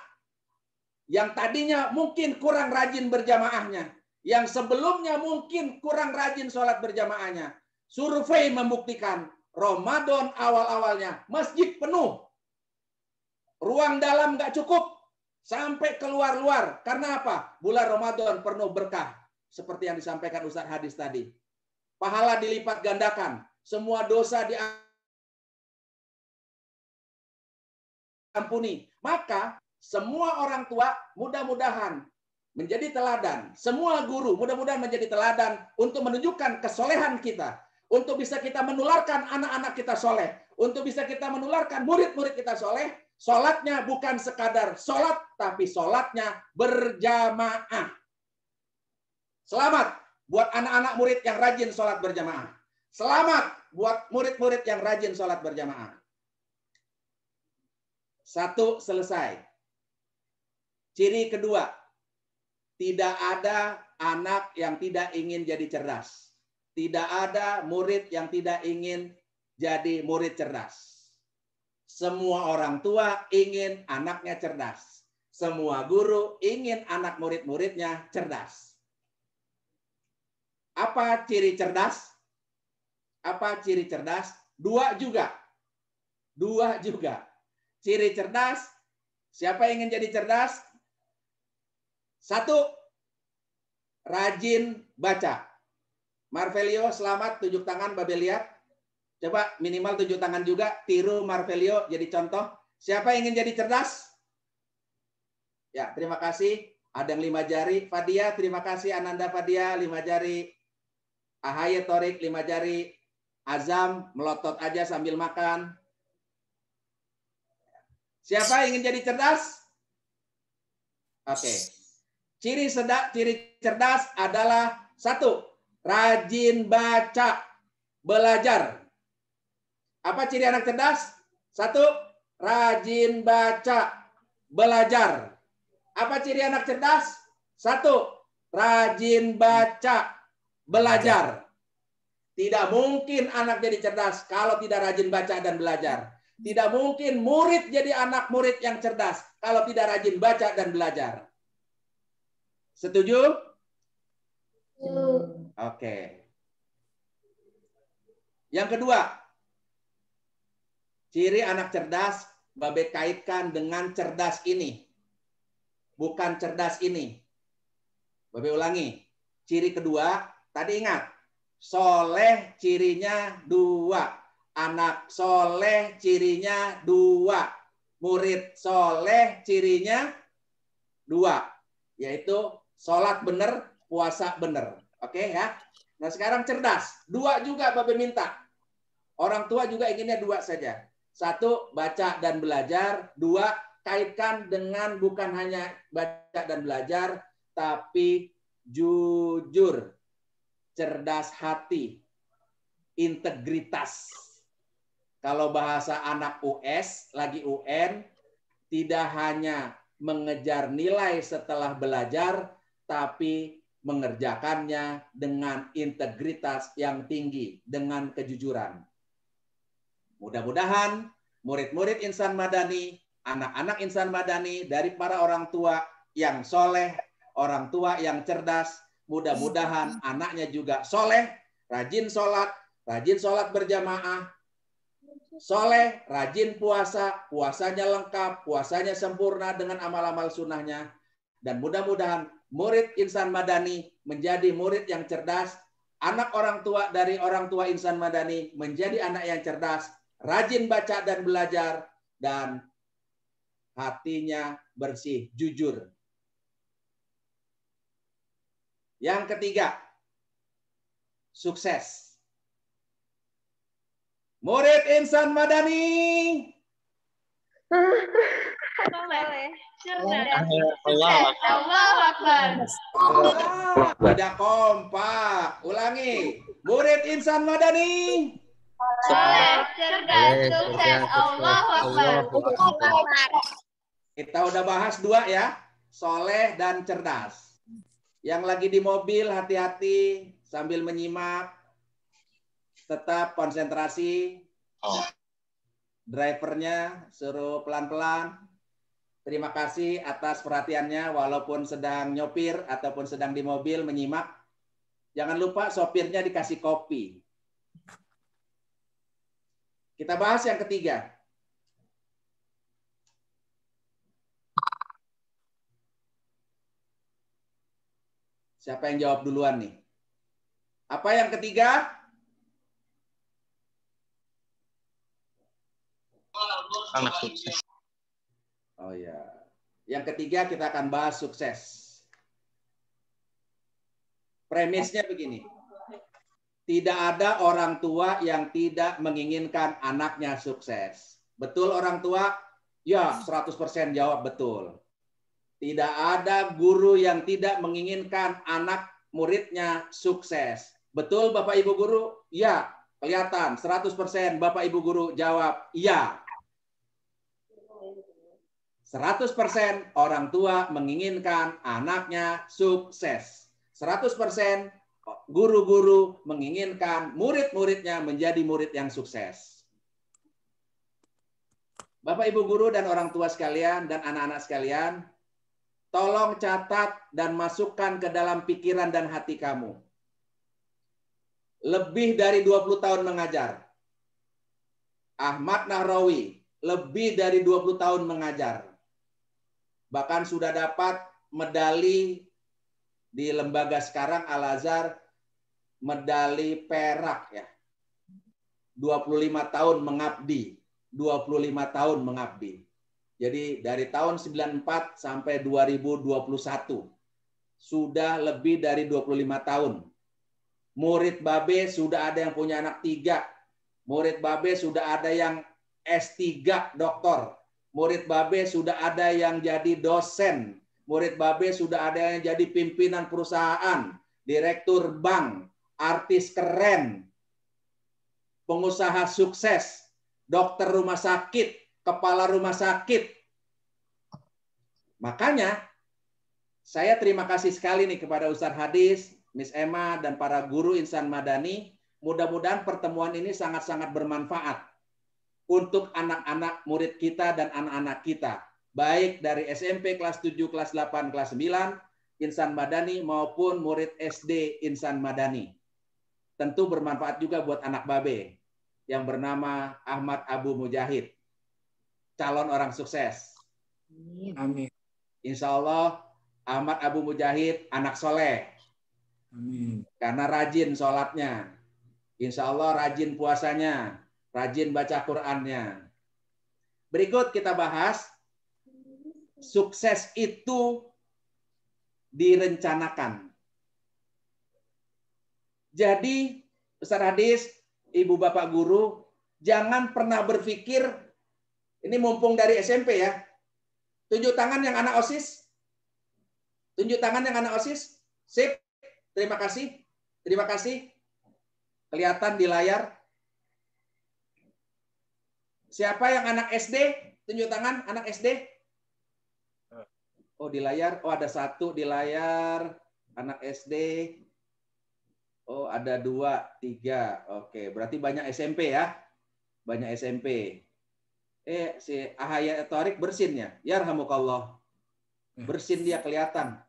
Yang tadinya mungkin kurang rajin berjamaahnya. Yang sebelumnya mungkin kurang rajin sholat berjamaahnya. Survei membuktikan Ramadan awal-awalnya masjid penuh. Ruang dalam nggak cukup. Sampai keluar-luar. Karena apa? Bulan Ramadan penuh berkah. Seperti yang disampaikan Ustaz Hadis tadi. Pahala dilipat gandakan. Semua dosa diampuni. Maka semua orang tua mudah-mudahan menjadi teladan. Semua guru mudah-mudahan menjadi teladan untuk menunjukkan kesolehan kita. Untuk bisa kita menularkan anak-anak kita soleh. Untuk bisa kita menularkan murid-murid kita soleh. Sholatnya bukan sekadar sholat, tapi sholatnya berjamaah. Selamat buat anak-anak murid yang rajin sholat berjamaah. Selamat buat murid-murid yang rajin sholat berjamaah. 1 selesai. Ciri kedua, tidak ada anak yang tidak ingin jadi cerdas. Tidak ada murid yang tidak ingin jadi murid cerdas. Semua orang tua ingin anaknya cerdas. Semua guru ingin anak murid-muridnya cerdas. Apa ciri cerdas? Apa ciri cerdas? 2 juga. 2 juga. Ciri cerdas, siapa yang ingin jadi cerdas? 1, rajin baca. Marvelio, selamat, tunjuk tangan, Babe lihat. Coba minimal tunjuk tangan juga, tiru Marvelio jadi contoh. Siapa yang ingin jadi cerdas? Ya, terima kasih. Ada yang 5 jari. Fadia, terima kasih. Ananda Fadia, 5 jari. Ahaye Torik, 5 jari. Azam, melotot aja sambil makan. Siapa yang ingin jadi cerdas? Oke. Ciri cerdas adalah 1, rajin baca, belajar. Apa ciri anak cerdas? 1, rajin baca, belajar. Apa ciri anak cerdas? 1, rajin baca, belajar. Tidak mungkin anak jadi cerdas kalau tidak rajin baca dan belajar. Tidak mungkin murid jadi anak murid yang cerdas kalau tidak rajin baca dan belajar. Setuju? Oke. Yang kedua, ciri anak cerdas, Babe kaitkan dengan cerdas ini. Bukan cerdas ini. Babe ulangi. Ciri kedua, tadi ingat. Soleh cirinya 2. Anak soleh cirinya 2. Murid soleh cirinya 2. Yaitu sholat benar, puasa benar. Oke ya. Nah sekarang cerdas. 2 juga Babe minta. Orang tua juga inginnya 2 saja. 1, baca dan belajar. 2, kaitkan dengan bukan hanya baca dan belajar, tapi jujur, cerdas hati, integritas. Kalau bahasa anak US, lagi UN, tidak hanya mengejar nilai setelah belajar, tapi mengerjakannya dengan integritas yang tinggi, dengan kejujuran. Mudah-mudahan murid-murid Insan Madani, anak-anak Insan Madani, dari para orang tua yang soleh, orang tua yang cerdas, mudah-mudahan anaknya juga soleh, rajin sholat berjamaah, soleh, rajin puasa, puasanya lengkap, puasanya sempurna dengan amal-amal sunnahnya. Dan mudah-mudahan murid Insan Madani menjadi murid yang cerdas, anak orang tua dari orang tua Insan Madani menjadi anak yang cerdas, rajin baca dan belajar, dan hatinya bersih, jujur. Yang ketiga, sukses. Murid Insan Madani. Allahu Akbar. Tidak kompak. Ulangi. Murid Insan Madani. Soleh, cerdas, sukses. Allahu Akbar. Kita udah bahas 2 ya. Soleh dan cerdas. Yang lagi di mobil, hati-hati sambil menyimak. Tetap konsentrasi. Drivernya suruh pelan-pelan. Terima kasih atas perhatiannya walaupun sedang nyopir ataupun sedang di mobil menyimak. Jangan lupa sopirnya dikasih kopi. Kita bahas yang ketiga. Siapa yang jawab duluan nih? Apa yang ketiga? Anak sukses. Oh ya. Yang ketiga kita akan bahas sukses. Premisnya begini. Tidak ada orang tua yang tidak menginginkan anaknya sukses. Betul orang tua? Ya, 100% jawab betul. Tidak ada guru yang tidak menginginkan anak muridnya sukses. Betul Bapak Ibu Guru? Ya, kelihatan 100% Bapak Ibu Guru jawab iya. 100% orang tua menginginkan anaknya sukses. 100% guru-guru menginginkan murid-muridnya menjadi murid yang sukses. Bapak Ibu Guru dan orang tua sekalian dan anak-anak sekalian, tolong catat dan masukkan ke dalam pikiran dan hati kamu. Lebih dari 20 tahun mengajar. Ahmad Nahrawi lebih dari 20 tahun mengajar. Bahkan sudah dapat medali di lembaga sekarang Al-Azhar, medali perak ya. 25 tahun mengabdi. 25 tahun mengabdi. Jadi dari tahun 94 sampai 2021. Sudah lebih dari 25 tahun. Murid Babe sudah ada yang punya anak 3. Murid Babe sudah ada yang S3 doktor. Murid Babe sudah ada yang jadi dosen. Murid Babe sudah ada yang jadi pimpinan perusahaan, direktur bank, artis keren, pengusaha sukses, dokter rumah sakit, kepala rumah sakit. Makanya saya terima kasih sekali nih kepada Ustadz Hadis, Miss Emma, dan para guru Insan Madani. Mudah-mudahan pertemuan ini sangat-sangat bermanfaat untuk anak-anak murid kita dan anak-anak kita. Baik dari SMP kelas 7, kelas 8, kelas 9, Insan Madani maupun murid SD Insan Madani. Tentu bermanfaat juga buat anak Babe yang bernama Ahmad Abu Mujahid. Calon orang sukses. Amin. Insya Allah Ahmad Abu Mujahid anak soleh. Amin. Karena rajin sholatnya. Insya Allah rajin puasanya. Rajin baca Qur'annya. Berikut kita bahas. Sukses itu direncanakan. Jadi, Ustaz Hadis, Ibu Bapak Guru, jangan pernah berpikir, ini mumpung dari SMP ya, tunjuk tangan yang anak OSIS. Tunjuk tangan yang anak OSIS. Sip. Terima kasih. Terima kasih. Kelihatan di layar. Siapa yang anak SD? Tunjuk tangan, anak SD. Oh, di layar. Oh, ada 1 di layar. Anak SD. Oh, ada 2, 3. Oke, berarti banyak SMP ya. Banyak SMP. Si Ahaya Torik bersin ya? Yarhamukallah. Bersin dia kelihatan.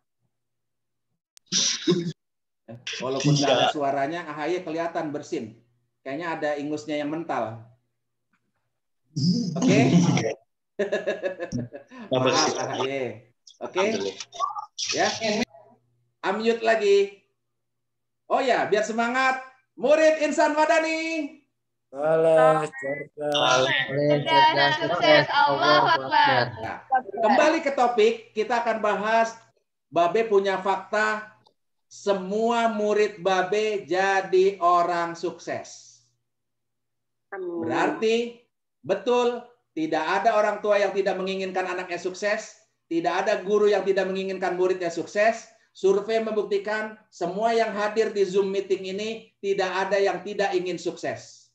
Walaupun nggak ada suaranya, Ahaya kelihatan bersin. Kayaknya ada ingusnya yang mental. Oke? Maaf, Ahaya. Oke? Ya. Unmute lagi. Oh ya, biar semangat. Murid Insan Madani. Soleh, cerdas, sukses, Allahu Akbar. Nah, kembali ke topik, kita akan bahas Babe punya fakta. Semua murid Babe jadi orang sukses. Berarti betul, tidak ada orang tua yang tidak menginginkan anaknya sukses, tidak ada guru yang tidak menginginkan muridnya sukses. Survei membuktikan semua yang hadir di Zoom meeting ini tidak ada yang tidak ingin sukses.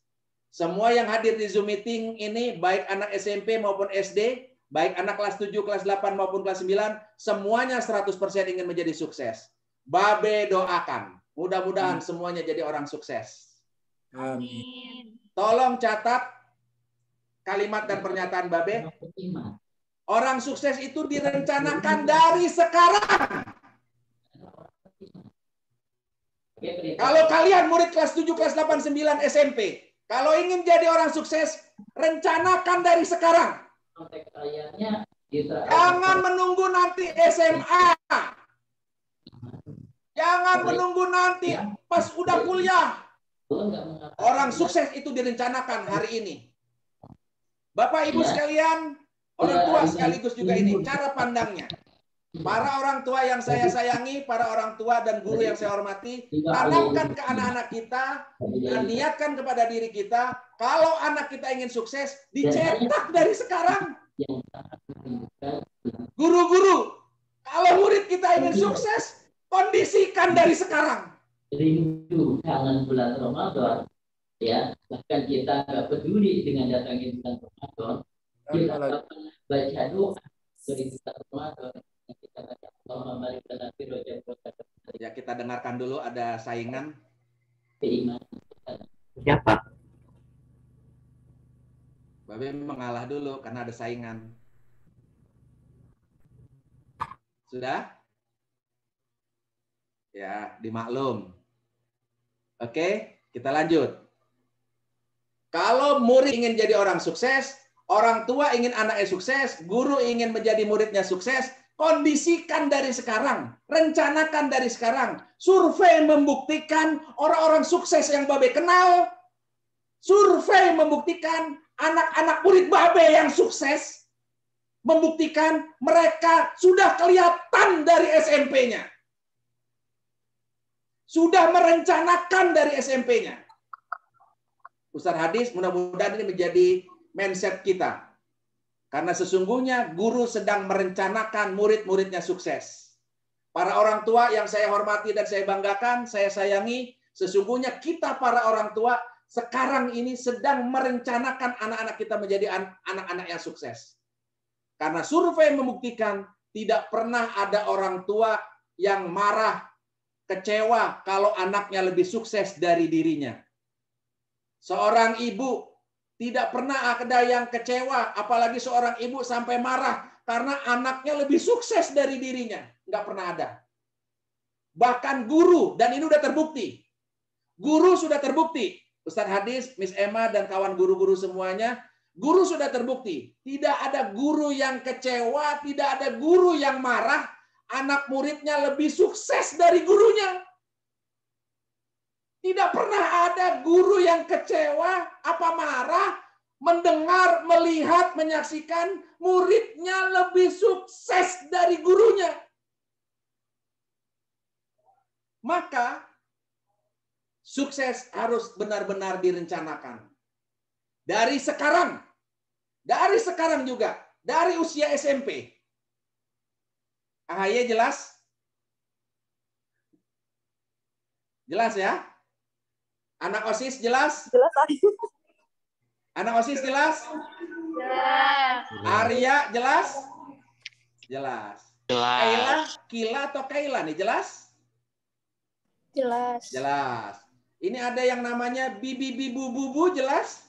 Semua yang hadir di Zoom meeting ini, baik anak SMP maupun SD, baik anak kelas 7, kelas 8 maupun kelas 9, semuanya 100% ingin menjadi sukses. Babe doakan. Mudah-mudahan semuanya jadi orang sukses. Amin. Tolong catat kalimat dan pernyataan Babe. Orang sukses itu direncanakan dari sekarang. Kalau kalian murid kelas 7, kelas 8, 9 SMP, kalau ingin jadi orang sukses, rencanakan dari sekarang. Jangan menunggu nanti SMA. Jangan menunggu nanti pas udah kuliah. Orang sukses itu direncanakan hari ini. Bapak Ibu sekalian, orang tua sekaligus juga ini, cara pandangnya. Para orang tua yang saya sayangi, para orang tua dan guru yang saya hormati, tanamkan ke anak-anak kita, dan niatkan kepada diri kita, kalau anak kita ingin sukses, dicetak dari sekarang. Guru-guru, kalau murid kita ingin sukses, kondisikan dari sekarang. Rindu kangen bulan Ramadan, ya, bahkan kita nggak peduli dengan datangnya bulan Ramadan, kita akan baca doa dari bulan Ramadan. Ya, kita dengarkan dulu, ada saingan. Siapa? Babe mengalah dulu karena ada saingan. Sudah? Ya, dimaklum. Oke, kita lanjut. Kalau murid ingin jadi orang sukses, orang tua ingin anaknya sukses, guru ingin menjadi muridnya sukses, Kondisikan dari sekarang, rencanakan dari sekarang. Survei membuktikan orang-orang sukses yang Babe kenal, survei membuktikan anak-anak murid Babe yang sukses, membuktikan mereka sudah kelihatan dari SMP-nya. Sudah merencanakan dari SMP-nya. Ustaz Hadis, mudah-mudahan ini menjadi mindset kita. Karena sesungguhnya guru sedang merencanakan murid-muridnya sukses. Para orang tua yang saya hormati dan saya banggakan, saya sayangi, sesungguhnya kita para orang tua sekarang ini sedang merencanakan anak-anak kita menjadi anak-anak yang sukses. Karena survei membuktikan tidak pernah ada orang tua yang marah, kecewa kalau anaknya lebih sukses dari dirinya. Seorang ibu tidak pernah ada yang kecewa, apalagi seorang ibu sampai marah karena anaknya lebih sukses dari dirinya. Nggak pernah ada. Bahkan guru, dan ini udah terbukti. Guru sudah terbukti. Ustaz Hadis, Miss Emma, dan kawan guru-guru semuanya, guru sudah terbukti. Tidak ada guru yang kecewa, tidak ada guru yang marah, anak muridnya lebih sukses dari gurunya. Tidak pernah ada guru yang kecewa, apa marah, mendengar, melihat, menyaksikan muridnya lebih sukses dari gurunya. Maka, sukses harus benar-benar direncanakan. Dari sekarang juga, dari usia SMP. AHY jelas? Jelas ya? Anak OSIS jelas? Jelas. Anak OSIS jelas? Jelas. Arya jelas? Jelas. Jelas. Kila atau Kaila nih jelas? Jelas. Jelas. Ini ada yang namanya bibi bibu bubu jelas?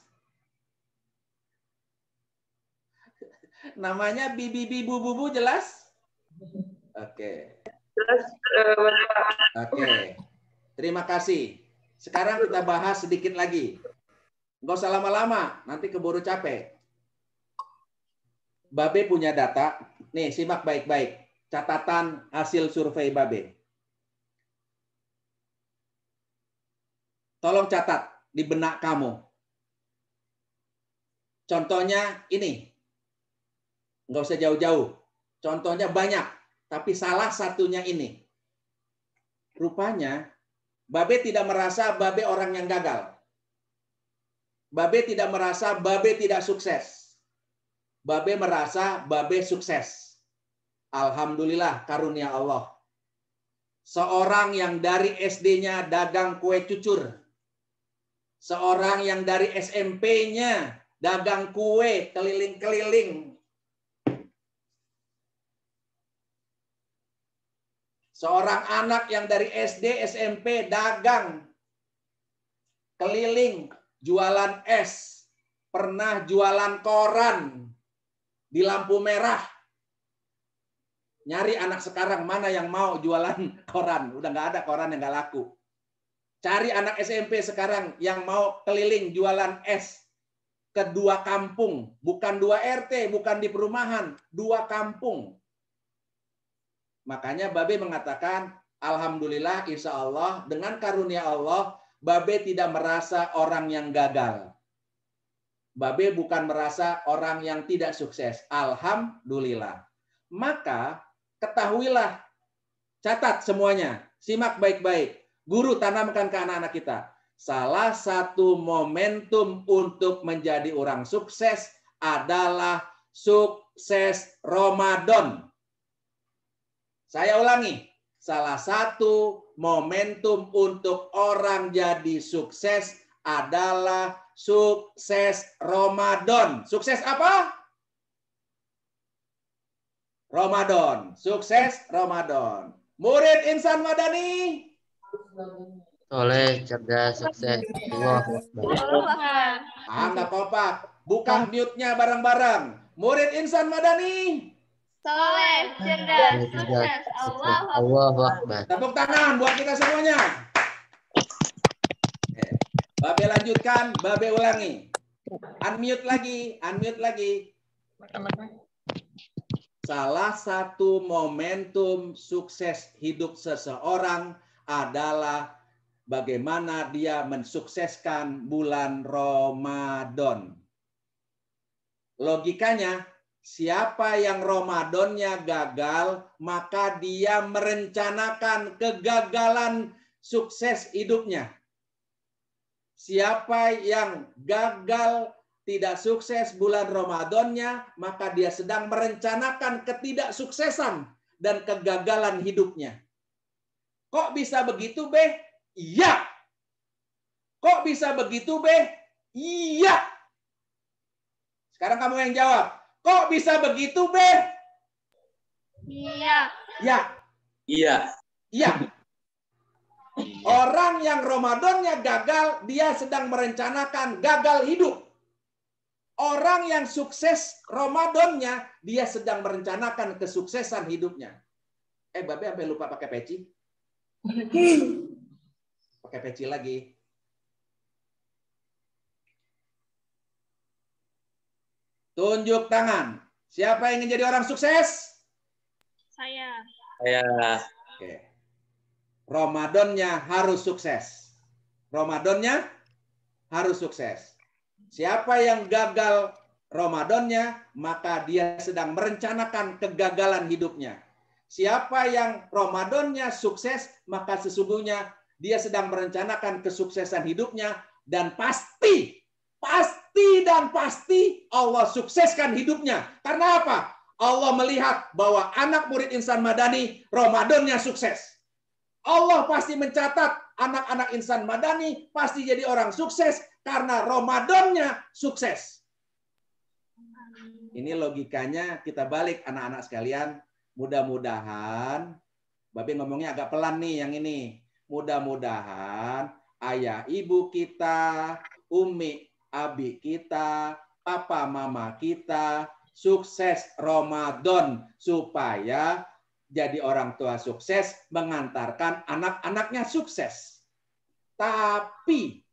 Namanya bibi bibu bubu jelas? Oke. Oke. Terima kasih. Sekarang kita bahas sedikit lagi. Nggak usah lama-lama, nanti keburu capek. Babe punya data. Nih, simak baik-baik. Catatan hasil survei Babe. Tolong catat di benak kamu. Contohnya ini. Nggak usah jauh-jauh. Contohnya banyak. Tapi salah satunya ini. Rupanya, Babe tidak merasa Babe orang yang gagal. Babe tidak merasa Babe tidak sukses. Babe merasa Babe sukses. Alhamdulillah karunia Allah. Seorang yang dari SD-nya dagang kue cucur. Seorang yang dari SMP-nya dagang kue keliling-keliling. Seorang anak yang dari SD, SMP dagang keliling, jualan es, pernah jualan koran di lampu merah. Nyari anak sekarang mana yang mau jualan koran, udah nggak ada koran yang nggak laku. Cari anak SMP sekarang yang mau keliling jualan es ke 2 kampung, bukan 2 RT, bukan di perumahan, 2 kampung. Makanya Babe mengatakan, alhamdulillah, insya Allah, dengan karunia Allah, Babe tidak merasa orang yang gagal. Babe bukan merasa orang yang tidak sukses. Alhamdulillah. Maka, ketahuilah, catat semuanya, simak baik-baik. Guru tanamkan ke anak-anak kita. Salah satu momentum untuk menjadi orang sukses adalah sukses Ramadan. Saya ulangi, salah satu momentum untuk orang jadi sukses adalah sukses Ramadan. Sukses apa? Ramadan. Sukses Ramadan. Murid Insan Madani. Soleh, cerdas, sukses. Allah. Nggak kompak. Buka mute-nya bareng-bareng. Murid Insan Madani. Soleh, cerdas, sukses. Allahu Akbar. Tepuk tangan buat kita semuanya. Babe lanjutkan, Babe ulangi. Unmute lagi, unmute lagi. salah satu momentum sukses hidup seseorang adalah bagaimana dia mensukseskan bulan Ramadan. Logikanya, siapa yang Ramadannya gagal, maka dia merencanakan kegagalan sukses hidupnya. Siapa yang gagal tidak sukses bulan Ramadannya, maka dia sedang merencanakan ketidaksuksesan dan kegagalan hidupnya. Kok bisa begitu, Beh? Iya. Kok bisa begitu, Beh? Iya. Sekarang kamu yang jawab. Kok bisa begitu, Beh? Iya. Ya. Iya. Iya. Orang yang Ramadannya gagal, dia sedang merencanakan gagal hidup. Orang yang sukses Ramadannya, dia sedang merencanakan kesuksesan hidupnya. Babe sampai lupa pakai peci. Pakai peci lagi. Tunjuk tangan. Siapa yang ingin jadi orang sukses? Saya. Oke. Ramadannya harus sukses. Ramadannya harus sukses. Siapa yang gagal Ramadannya, maka dia sedang merencanakan kegagalan hidupnya. Siapa yang Ramadannya sukses, maka sesungguhnya dia sedang merencanakan kesuksesan hidupnya, dan pasti Allah sukseskan hidupnya. Karena apa? Allah melihat bahwa anak murid Insan Madani Ramadannya sukses. Allah pasti mencatat anak-anak Insan Madani pasti jadi orang sukses karena Ramadannya sukses. Ini logikanya kita balik anak-anak sekalian. Mudah-mudahan, Babe ngomongnya agak pelan nih yang ini. Mudah-mudahan ayah ibu kita, umi abi kita, papa mama kita sukses Ramadan supaya jadi orang tua sukses mengantarkan anak-anaknya sukses. Tapi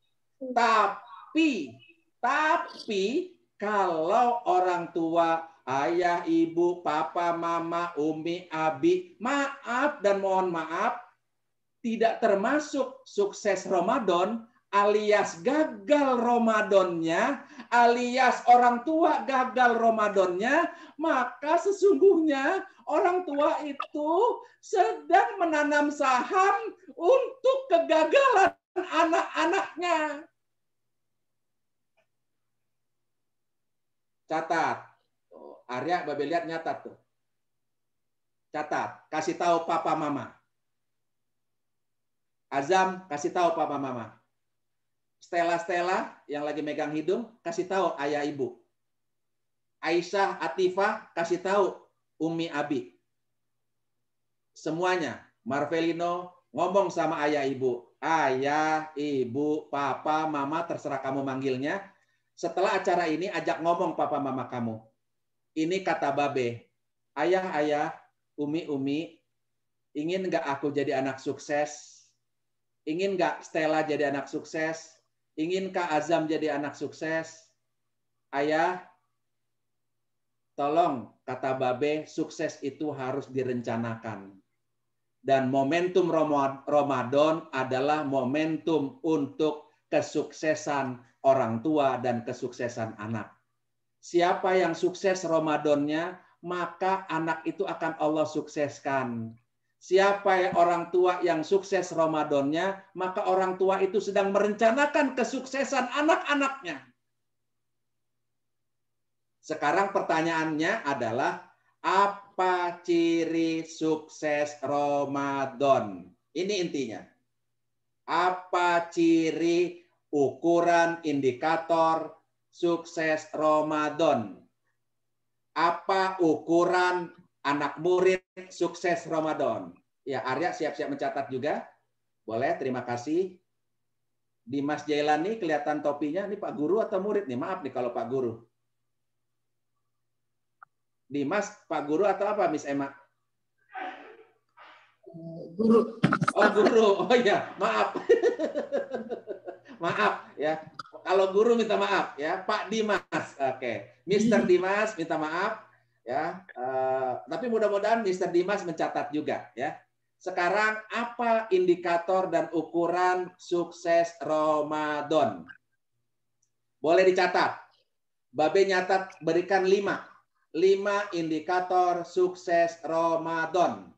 kalau orang tua, ayah, ibu, papa, mama, umi, abi, maaf dan mohon maaf, tidak termasuk sukses Ramadan, alias gagal Ramadannya, alias orang tua gagal Ramadannya, maka sesungguhnya orang tua itu sedang menanam saham untuk kegagalan anak-anaknya. Catat. Arya, Babe lihat nyatat tuh. Catat. Kasih tahu papa mama. Azam, kasih tahu papa mama. Stella yang lagi megang hidung, kasih tahu ayah ibu. Aisyah, Atifah, kasih tahu Umi Abi. Semuanya. Marvelino ngomong sama ayah ibu. Ayah, ibu, papa, mama, terserah kamu manggilnya. Setelah acara ini, ajak ngomong papa mama kamu. Ini kata Babe. Ayah, umi, ingin nggak aku jadi anak sukses? Ingin nggak Stella jadi anak sukses? Ingin Kak Azam jadi anak sukses? Ayah, tolong, kata Babe, sukses itu harus direncanakan. Dan momentum Ramadan adalah momentum untuk kesuksesan orang tua dan kesuksesan anak. Siapa yang sukses Ramadannya, maka anak itu akan Allah sukseskan. Siapa orang tua yang sukses Ramadannya, maka orang tua itu sedang merencanakan kesuksesan anak-anaknya. Sekarang pertanyaannya adalah, apa ciri sukses Ramadan? Ini intinya. Apa ciri ukuran indikator sukses Ramadan? Apa ukuran anak murid sukses Ramadan? Ya, Arya siap-siap mencatat juga. Boleh, terima kasih. Dimas Jailani kelihatan topinya. Ini Pak Guru atau murid nih? Maaf nih kalau Pak Guru. Dimas, Pak Guru atau apa, Miss Emma? Guru. Oh, guru. Oh ya, maaf. Maaf ya. Kalau guru minta maaf ya, Pak Dimas. Oke. Mr. Dimas minta maaf ya. Tapi mudah-mudahan Mr. Dimas mencatat juga ya. Sekarang apa indikator dan ukuran sukses Ramadan? Boleh dicatat. Babe nyatat berikan 5 indikator sukses Ramadan.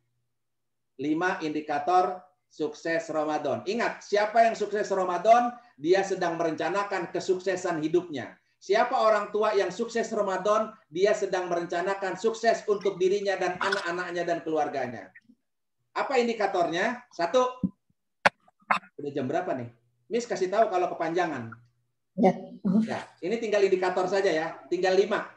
5 indikator sukses Ramadan. Ingat, siapa yang sukses Ramadan, dia sedang merencanakan kesuksesan hidupnya. Siapa orang tua yang sukses Ramadan, dia sedang merencanakan sukses untuk dirinya dan anak-anaknya dan keluarganya. Apa indikatornya? 1. Udah jam berapa nih? Miss kasih tahu kalau kepanjangan. Ya, ini tinggal indikator saja ya. Tinggal 5. 1,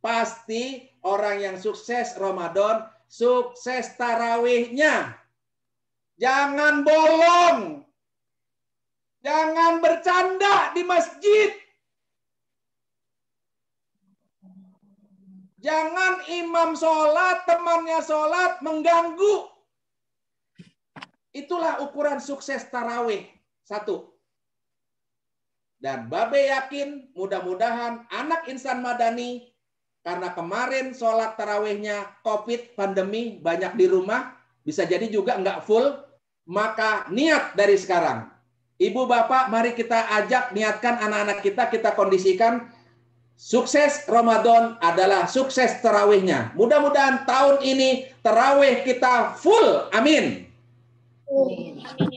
pasti orang yang sukses Ramadan, sukses tarawihnya. Jangan bolong. Jangan bercanda di masjid. Jangan imam sholat, temannya sholat, mengganggu. Itulah ukuran sukses tarawih. 1. Dan Babe yakin mudah-mudahan anak Insan Madani, karena kemarin sholat tarawihnya COVID, pandemi, banyak di rumah, bisa jadi juga nggak full, maka niat dari sekarang. Ibu bapak, mari kita ajak, niatkan anak-anak kita kondisikan. Sukses Ramadan adalah sukses tarawihnya. Mudah-mudahan tahun ini tarawih kita full. Amin.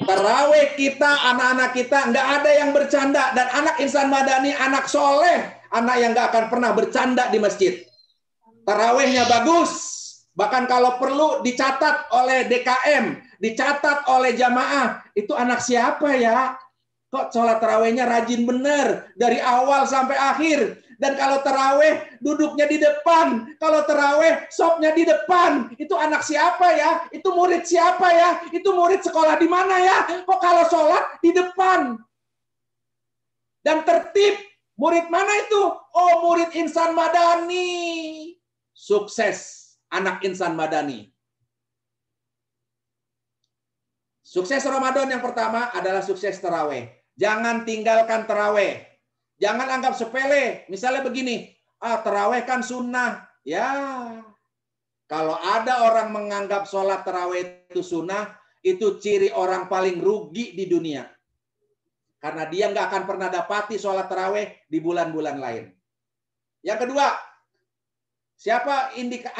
Tarawih kita, anak-anak kita nggak ada yang bercanda, dan anak Insan Madani, anak soleh, anak yang nggak akan pernah bercanda di masjid. Tarawihnya bagus, bahkan kalau perlu dicatat oleh DKM, dicatat oleh jamaah. Itu anak siapa ya? Kok sholat tarawihnya rajin bener dari awal sampai akhir. Dan kalau tarawih duduknya di depan, kalau tarawih sopnya di depan, itu anak siapa ya? Itu murid siapa ya? Itu murid sekolah di mana ya? Kok kalau sholat di depan? Dan tertib, murid mana itu? Oh, murid Insan Madani. Sukses anak Insan Madani. Sukses Ramadan yang pertama adalah sukses tarawih. Jangan tinggalkan tarawih. Jangan anggap sepele. Misalnya begini, tarawih kan sunnah. Ya, kalau ada orang menganggap sholat tarawih itu sunnah, itu ciri orang paling rugi di dunia. Karena dia nggak akan pernah dapati sholat tarawih di bulan-bulan lain. Yang kedua,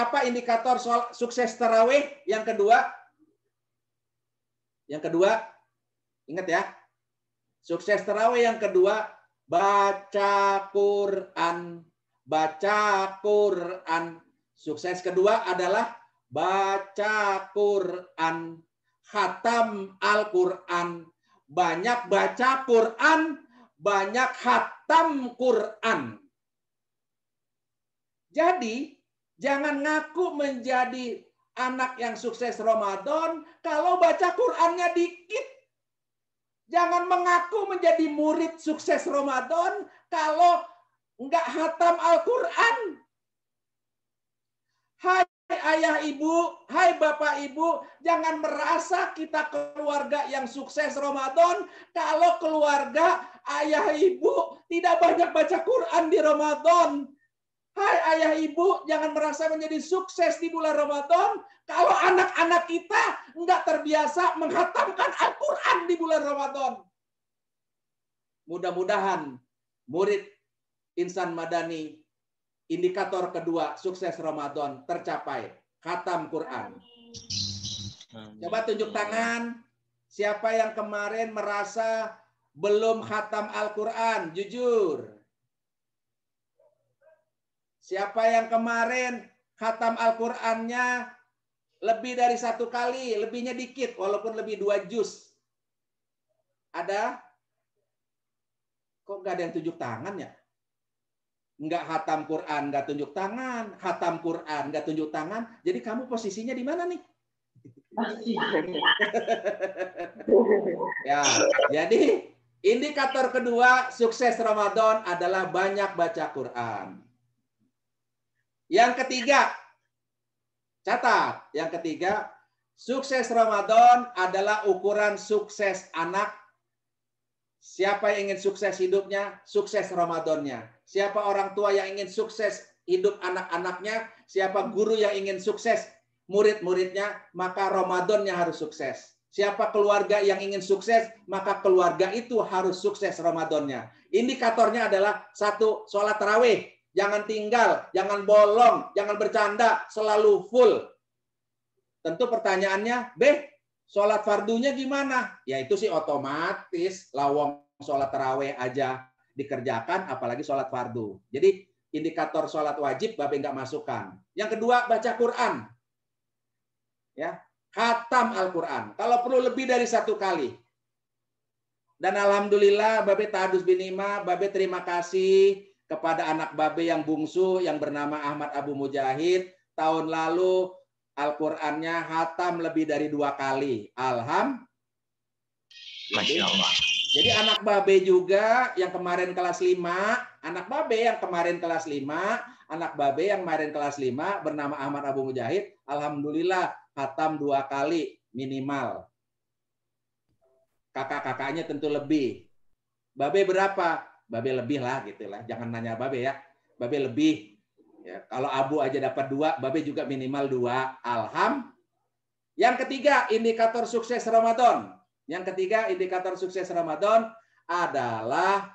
apa indikator sukses tarawih? Yang kedua, ingat ya, sukses tarawih yang kedua, baca Quran. Baca Quran. Sukses kedua adalah baca Quran. Khatam Al-Quran. Banyak baca Quran, banyak khatam Quran. Jadi, jangan ngaku menjadi anak yang sukses Ramadan kalau baca Qurannya dikit. Jangan mengaku menjadi murid sukses Ramadan kalau nggak hatam Al-Quran. Hai ayah ibu, hai bapak ibu, jangan merasa kita keluarga yang sukses Ramadan kalau keluarga ayah ibu tidak banyak baca Quran di Ramadan. Hai ayah ibu, jangan merasa menjadi sukses di bulan Ramadan kalau anak-anak kita nggak terbiasa menghatamkan Al-Quran di bulan Ramadan. Mudah-mudahan murid Insan Madani, indikator kedua sukses Ramadan tercapai. Khatam Quran. Coba tunjuk tangan. Siapa yang kemarin merasa belum khatam Al-Quran? Jujur. Siapa yang kemarin khatam Al-Qur'annya lebih dari 1 kali, lebihnya dikit, walaupun lebih 2 juz? Ada? Kok nggak ada yang tunjuk tangan ya? Nggak khatam Quran, nggak tunjuk tangan. Khatam Quran, nggak tunjuk tangan. Jadi kamu posisinya di mana nih? Ya, jadi indikator kedua sukses Ramadan adalah banyak baca Quran. Yang ketiga, catat. Yang ketiga, sukses Ramadan adalah ukuran sukses anak. Siapa yang ingin sukses hidupnya, sukses Ramadannya. Siapa orang tua yang ingin sukses hidup anak-anaknya, siapa guru yang ingin sukses murid-muridnya, maka Ramadannya harus sukses. Siapa keluarga yang ingin sukses, maka keluarga itu harus sukses Ramadannya. Indikatornya adalah 1, sholat tarawih. Jangan tinggal, jangan bolong, jangan bercanda, selalu full. Tentu pertanyaannya, sholat fardunya gimana? Ya itu sih otomatis, lawang sholat tarawih aja dikerjakan, apalagi sholat fardu. Jadi indikator sholat wajib Babe nggak masukkan. Yang kedua, baca Quran. Ya, khatam Al-Quran. Kalau perlu lebih dari 1 kali. Dan alhamdulillah Babe Ta'adus Binima, Babe terima kasih kepada anak Babe yang bungsu yang bernama Ahmad Abu Mujahid. Tahun lalu Al-Qurannya khatam lebih dari 2 kali. Alhamdulillah. Masya Allah. Jadi anak Babe juga yang kemarin kelas 5, anak Babe yang kemarin kelas 5, anak Babe yang kemarin kelas 5 bernama Ahmad Abu Mujahid, alhamdulillah khatam 2 kali minimal. Kakak-kakaknya tentu lebih. Babe berapa? Babe lebih lah gitulah. Jangan nanya Babe ya. Babe lebih. Ya, kalau Abu aja dapat 2, Babe juga minimal 2. Alhamdulillah. Yang ketiga, indikator sukses Ramadan. Yang ketiga, indikator sukses Ramadan adalah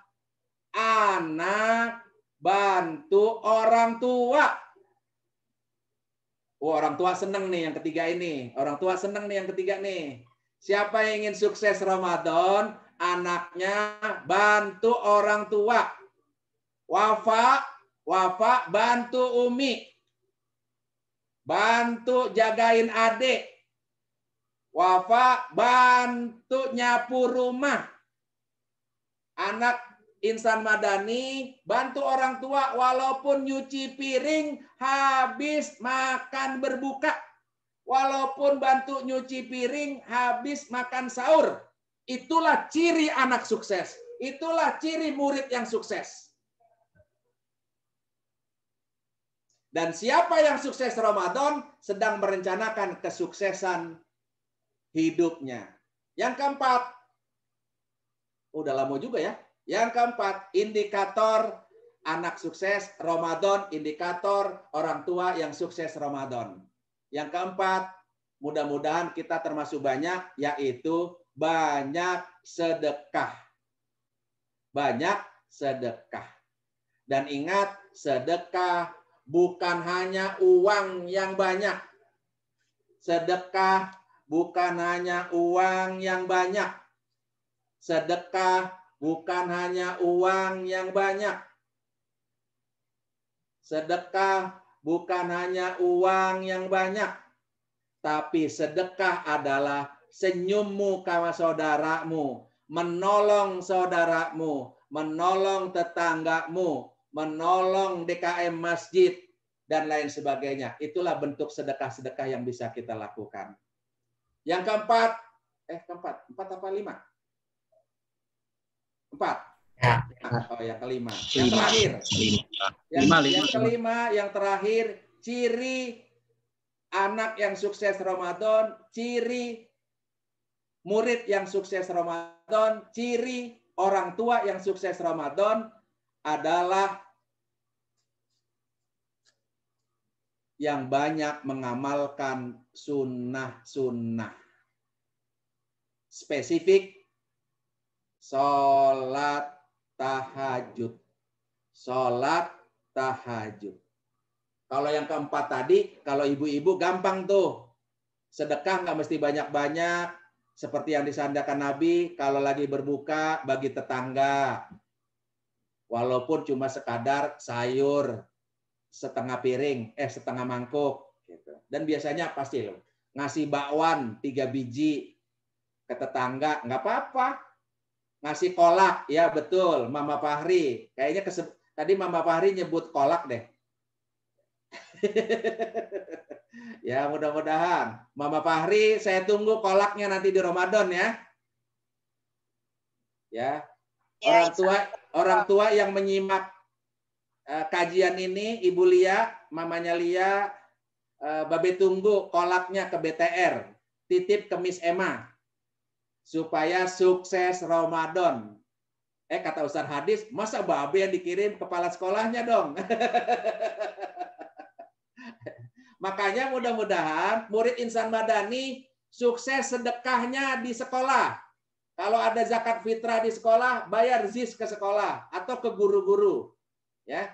anak bantu orang tua. Oh, orang tua seneng nih yang ketiga ini. Orang tua seneng nih yang ketiga nih. Siapa yang ingin sukses Ramadan, anaknya bantu orang tua. Wafa bantu Umi. Bantu jagain adik. Wafa bantu nyapu rumah. Anak insan madani bantu orang tua walaupun nyuci piring habis makan berbuka. Walaupun bantu nyuci piring habis makan sahur. Itulah ciri anak sukses. Itulah ciri murid yang sukses. Dan siapa yang sukses Ramadan sedang merencanakan kesuksesan hidupnya. Yang keempat, udah lama juga ya. Yang keempat, indikator anak sukses Ramadan, indikator orang tua yang sukses Ramadan. Yang keempat, mudah-mudahan kita termasuk banyak, yaitu banyak sedekah. Banyak sedekah. Dan ingat, sedekah bukan hanya uang yang banyak. Sedekah bukan hanya uang yang banyak. Sedekah bukan hanya uang yang banyak. Sedekah bukan hanya uang yang banyak. Tapi sedekah adalah senyummu sama saudaramu, menolong saudaramu, menolong tetanggamu, menolong DKM masjid, dan lain sebagainya. Itulah bentuk sedekah-sedekah yang bisa kita lakukan. Yang keempat, empat apa 5? 4. Ya. Oh ya, kelima. Yang terakhir. Yang kelima, yang terakhir, ciri anak yang sukses Ramadan, ciri murid yang sukses Ramadan, ciri orang tua yang sukses Ramadan adalah yang banyak mengamalkan sunnah-sunnah. Spesifik, sholat tahajud. Sholat tahajud. Kalau yang keempat tadi, kalau ibu-ibu gampang tuh. Sedekah nggak mesti banyak-banyak. Seperti yang disandarkan Nabi, kalau lagi berbuka bagi tetangga. Walaupun cuma sekadar sayur setengah piring, setengah mangkuk. Gitu. Dan biasanya pasti loh, ngasih bakwan 3 biji ke tetangga, nggak apa-apa. Ngasih kolak, ya betul, Mama Fahri. Kayaknya tadi Mama Fahri nyebut kolak deh. Ya mudah-mudahan. Mama Fahri, saya tunggu kolaknya nanti di Ramadan ya. Ya. Orang tua yang menyimak kajian ini, Ibu Lia, mamanya Lia, Babe tunggu kolaknya ke BTR. Titip ke Miss Emma. Supaya sukses Ramadan. Kata Ustaz Hadis, masa babe yang dikirim kepala sekolahnya dong. Makanya mudah-mudahan murid Insan Madani sukses sedekahnya di sekolah. Kalau ada zakat fitrah di sekolah, bayar ZIS ke sekolah atau ke guru-guru. Ya.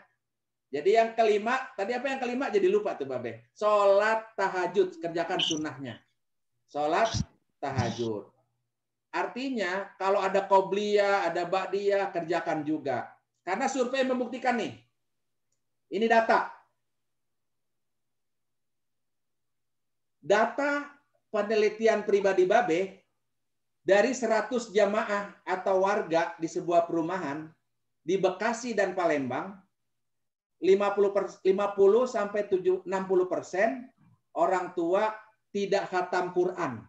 Jadi yang kelima, tadi apa yang kelima? Jadi lupa tuh Babe. Sholat tahajud, kerjakan sunnahnya. Sholat tahajud. Artinya kalau ada qobliyah, ada ba'diyah, kerjakan juga. Karena survei membuktikan nih. Ini data. Data penelitian pribadi Babe, dari 100 jamaah atau warga di sebuah perumahan di Bekasi dan Palembang, 50 sampai 60% orang tua tidak khatam Quran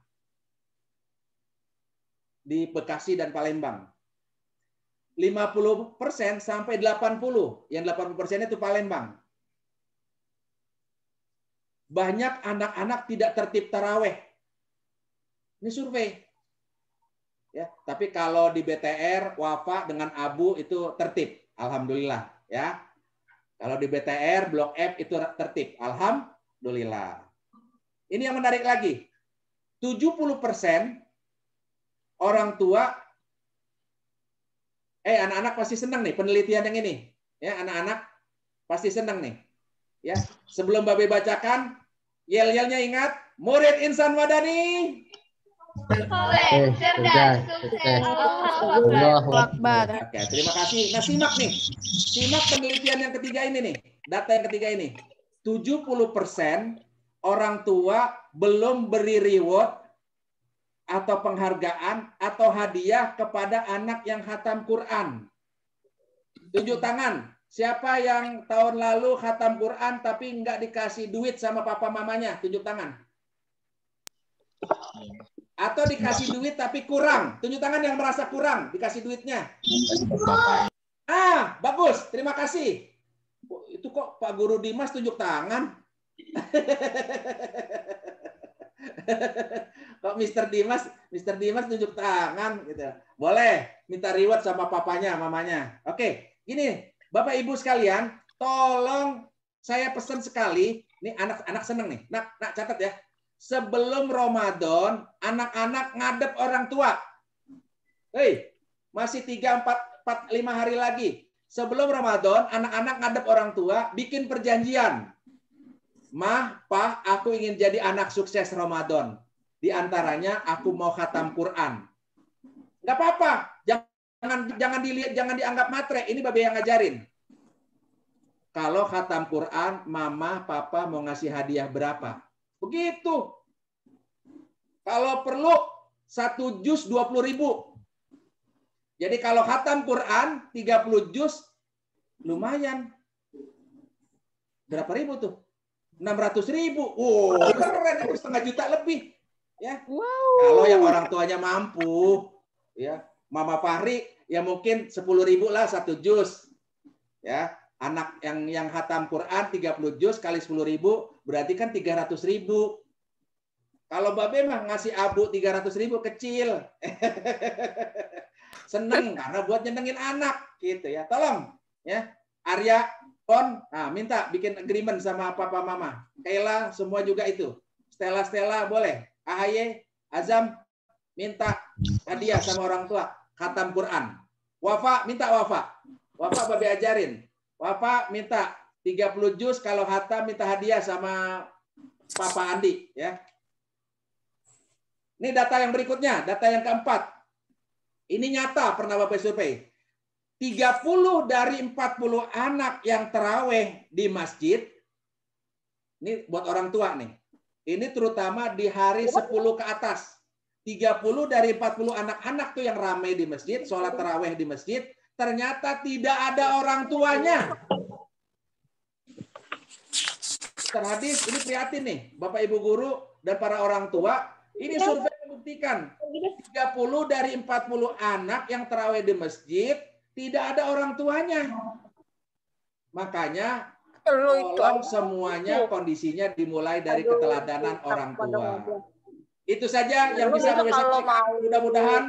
di Bekasi dan Palembang. 50% sampai 80, yang 80% itu Palembang. Banyak anak-anak tidak tertib taraweh. Ini survei. Ya, tapi kalau di BTR, Wafa dengan Abu itu tertib, alhamdulillah. Ya, kalau di BTR, Blok F itu tertib, alhamdulillah. Ini yang menarik lagi, 70% orang tua, anak-anak pasti senang nih penelitian yang ini. Ya, anak-anak pasti senang nih. Ya, sebelum Babe bacakan, yel-yelnya ingat, murid Insan Madani. Cerdas, sukses. Allahu Akbar. Oke, terima kasih. Nah, simak nih. Simak penelitian yang ketiga ini nih. Data yang ketiga ini. 70% orang tua belum beri reward atau penghargaan atau hadiah kepada anak yang khatam Quran. Tunjuk tangan. Siapa yang tahun lalu khatam Quran tapi nggak dikasih duit sama papa mamanya? Tunjuk tangan. Atau dikasih duit tapi kurang. Tunjuk tangan yang merasa kurang dikasih duitnya. Bagus. Terima kasih. Itu kok Pak Guru Dimas tunjuk tangan? Kok Mr. Dimas tunjuk tangan gitu. Boleh minta reward sama papanya, mamanya. Oke, gini, Bapak Ibu sekalian, tolong saya pesan sekali. Nih anak-anak seneng nih. Nak catat ya. Sebelum Ramadan, anak-anak ngadep orang tua. Hei, masih 3, 4, 5 hari lagi. Sebelum Ramadan, anak-anak ngadep orang tua, bikin perjanjian. Mah, Pak, aku ingin jadi anak sukses Ramadan. Di antaranya, aku mau khatam Quran. Nggak apa-apa. Jangan dianggap matre. Ini Babe yang ngajarin. Kalau khatam Quran, Mama, Papa mau ngasih hadiah berapa? Begitu. Kalau perlu 1 juz 20.000. Jadi kalau khatam Quran 30 juz lumayan. Berapa ribu tuh? 600.000. Wow, keren, itu 1,5 juta lebih. Ya. Wow. Kalau yang orang tuanya mampu, ya, Mama Fahri ya mungkin 10.000 lah 1 juz. Ya. Anak yang khatam Quran 30 juz kali 10.000 berarti kan 300.000. Kalau Babe mah ngasih Abu 300.000 kecil. Seneng karena buat nyenengin anak gitu ya. Tolong ya. Arya, Pon, minta bikin agreement sama papa mama. Kayla semua juga itu. Stella boleh. AHY, Azam minta hadiah sama orang tua khatam Quran. Wafa minta Wafa Babe ajarin. Wafa minta 30 juz, kalau khatam minta hadiah sama Papa Andi. Ya. Ini data yang berikutnya, data yang keempat. Ini nyata, pernah Bapak survei. 30 dari 40 anak yang terawih di masjid, ini buat orang tua nih. Ini terutama di hari 10 ke atas. 30 dari 40 anak-anak tuh yang ramai di masjid, sholat terawih di masjid, ternyata tidak ada orang tuanya. Hadis ini prihatin nih, Bapak Ibu guru dan para orang tua. Ini survei membuktikan 30 dari 40 anak yang terawih di masjid tidak ada orang tuanya. Makanya tolong semuanya kondisinya dimulai dari keteladanan orang tua. Itu saja yang bisa kami sampaikan. Mudah-mudahan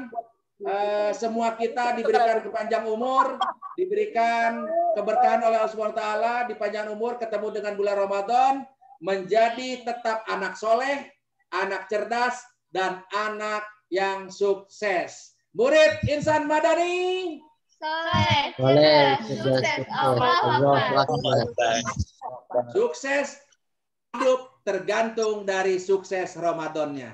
semua kita diberikan kepanjang umur, diberikan keberkahan oleh Allah Subhanahu wa taala, dipanjang umur, ketemu dengan bulan Ramadan, menjadi tetap anak soleh, anak cerdas, dan anak yang sukses. Murid Insan Madani. Soleh, cerdas, Sukses hidup tergantung dari sukses Ramadannya.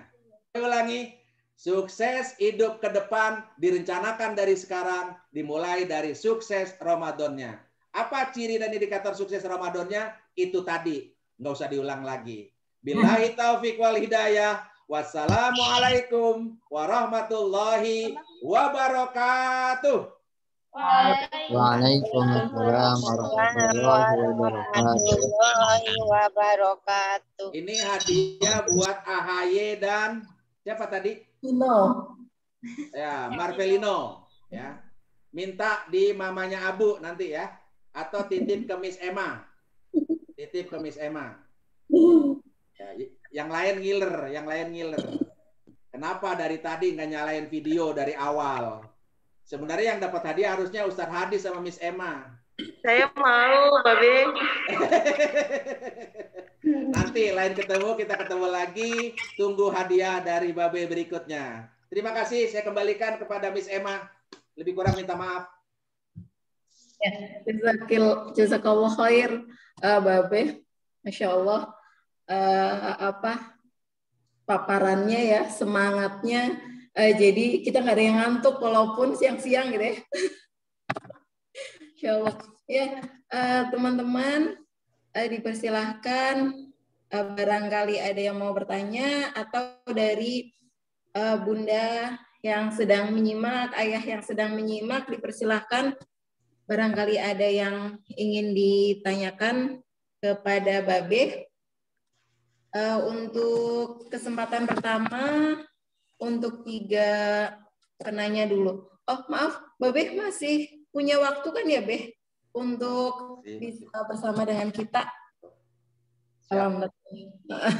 Saya ulangi, sukses hidup ke depan direncanakan dari sekarang, dimulai dari sukses Ramadannya. Apa ciri dan indikator sukses Ramadannya? Itu tadi, nggak usah diulang lagi. Billahi taufiq wal hidayah. Wassalamualaikum warahmatullahi wabarakatuh. Waalaikumsalam warahmatullahi wabarakatuh. Ini hadiah buat AHY dan siapa tadi? Vino. Ya, Marvelino. Ya, minta di mamanya Abu nanti ya, atau titip ke Miss Emma. Titip ke Miss Emma. Ya, yang lain ngiler. Kenapa dari tadi nggak nyalain video dari awal? Sebenarnya yang dapat hadiah harusnya Ustadz Hadi sama Miss Emma. Saya mau, Babe. Nanti lain ketemu, kita ketemu lagi. Tunggu hadiah dari Babe berikutnya. Terima kasih, saya kembalikan kepada Miss Emma. Lebih kurang minta maaf. Ya, jazakallah khair, Babe. Masya Allah. Paparannya ya, semangatnya. Jadi kita nggak ada yang ngantuk walaupun siang-siang gitu ya. Insya Allah. Ya, teman-teman dipersilahkan barangkali ada yang mau bertanya atau dari Bunda yang sedang menyimak, ayah yang sedang menyimak, dipersilahkan barangkali ada yang ingin ditanyakan kepada Babe. Untuk kesempatan pertama, untuk 3 penanya dulu. Oh maaf, Babe masih punya waktu kan ya, Be? Untuk bisa bersama dengan kita. Alhamdulillah.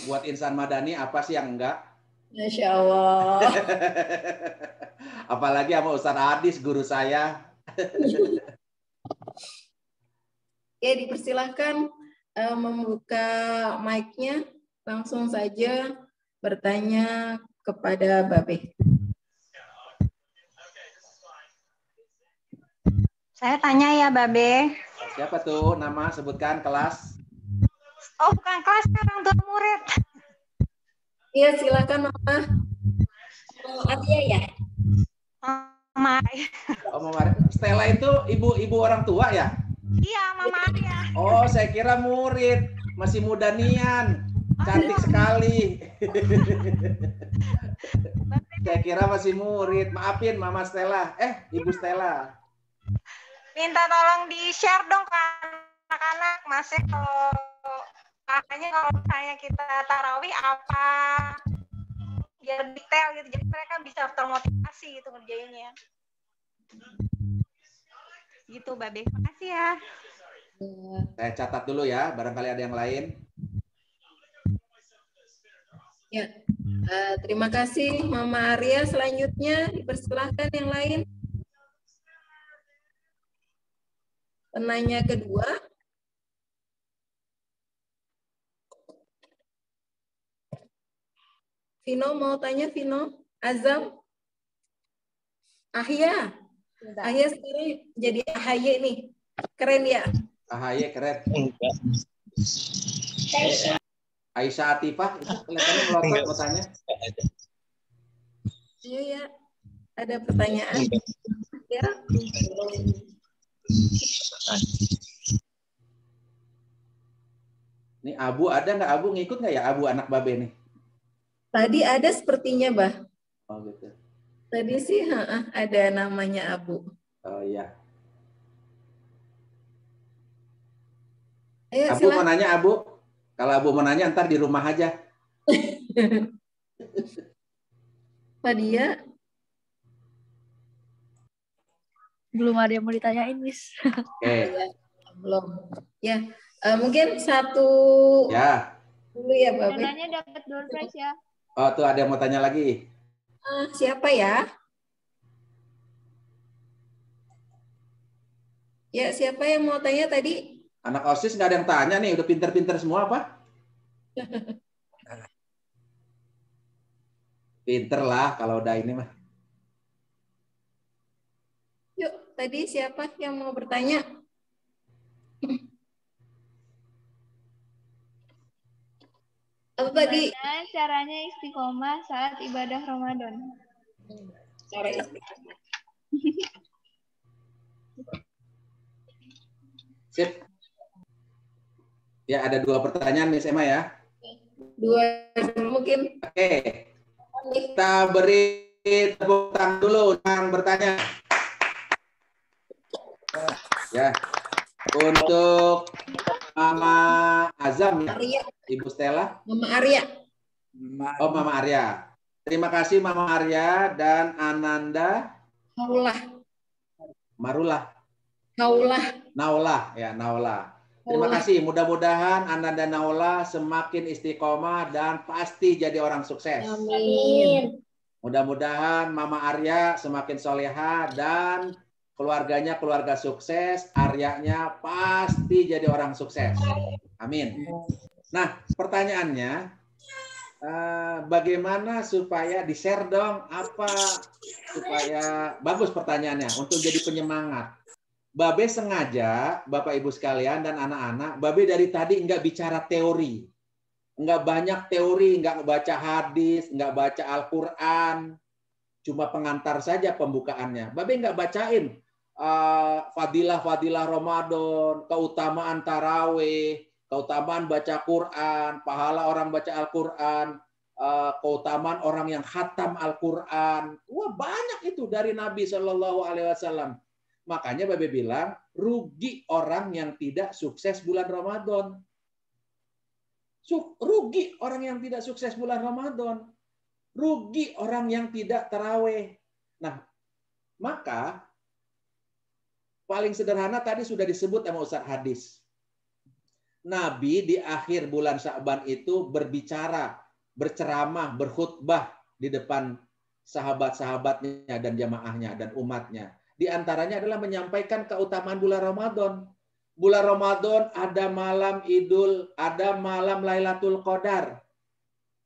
Buat Insan Madani, apa sih yang enggak? Masya Allah. Apalagi sama Ustadz Hadis, guru saya. Ya, dipersilahkan membuka mic-nya, langsung saja bertanya kepada Babe. Saya tanya ya, Babe. Siapa tuh nama? Sebutkan kelas. Oh, bukan kelas, orang tua murid. Iya, silakan Mama. Oh, Atia ya? Mama. Oh, Mama. Stella itu ibu orang tua ya? Iya, Mama Arya. Oh, saya kira murid. Masih muda nian. Cantik sekali. Saya kira masih murid. Maafin Mama Stella. Ibu Stella. Minta tolong di-share dong ke anak-anak. Masih kalau makanya kalau misalnya kita tarawih apa biar detail gitu. Jadi mereka bisa termotivasi gitu ngerjainnya. Gitu, Babe. Makasih ya. Saya catat dulu ya, barangkali ada yang lain. Ya, terima kasih Mama Arya. Selanjutnya dipersilahkan yang lain. Penanya kedua. Vino mau tanya, Vino? Azam? Ahya? Ahya sekarang jadi AHY nih. Keren ya? AHY keren. Aisyah Atifah itu kelihatannya melotot mau tanya. Iya ya. Ada pertanyaan? Ya. Nih Abu ada nggak? Abu ngikut nggak ya? Abu anak Babe nih. Tadi ada sepertinya, Bah. Oh gitu. Tadi sih ada namanya Abu. Oh iya. Ayo, Abu mau nanya, Abu? Kalau Abu mau nanya ntar di rumah aja. Pak Dia? Belum ada yang mau ditanyain, Miss. Oke. Belum. Ya, mungkin satu ya dulu ya, Bapak. Dananya dapat door prize ya. Oh, tuh ada yang mau tanya lagi. Siapa ya? Ya, siapa yang mau tanya tadi? Anak OSIS nggak ada yang tanya nih, udah pinter-pinter semua apa? Pinter lah kalau udah ini mah. Yuk, tadi siapa yang mau bertanya? Apa tadi? Gimana caranya istiqomah saat ibadah Ramadan? Cara istiqomah. Sip. Ya, ada 2 pertanyaan Miss Emma ya. 2 mungkin. Oke. Kita beri tepuk tangan dulu yang bertanya. Ya. Untuk Mama Azam ya. Arya. Ibu Stella. Mama Arya. Oh, Mama Arya. Terima kasih Mama Arya dan Ananda. Marulah. Naulah ya, Naulah. Terima kasih. Mudah-mudahan Anda dan Naula semakin istiqomah dan pasti jadi orang sukses. Amin. Mudah-mudahan Mama Arya semakin soleha dan keluarganya keluarga sukses. Aryanya pasti jadi orang sukses. Amin. Nah, pertanyaannya, bagaimana supaya di-share dong apa supaya bagus pertanyaannya untuk jadi penyemangat. Babe sengaja, Bapak Ibu sekalian dan anak-anak, Babe dari tadi nggak bicara teori. Nggak banyak teori, nggak baca hadis, nggak baca Al-Quran. Cuma pengantar saja pembukaannya. Babe nggak bacain fadilah-fadilah Ramadan, keutamaan tarawih, keutamaan baca Quran, pahala orang baca Al-Quran, keutamaan orang yang khatam Al-Quran. Wah, banyak itu dari Nabi Shallallahu Alaihi Wasallam. Makanya Babe bilang, rugi orang yang tidak sukses bulan Ramadan. Rugi orang yang tidak sukses bulan Ramadan. Rugi orang yang tidak taraweh. Nah, maka paling sederhana tadi sudah disebut sama Ustaz hadis. Nabi di akhir bulan Sya'ban itu berbicara, berceramah, berkhutbah di depan sahabat-sahabatnya dan jamaahnya dan umatnya. Di antaranya adalah menyampaikan keutamaan bulan Ramadan. Bulan Ramadan ada malam Idul, ada malam Lailatul Qadar.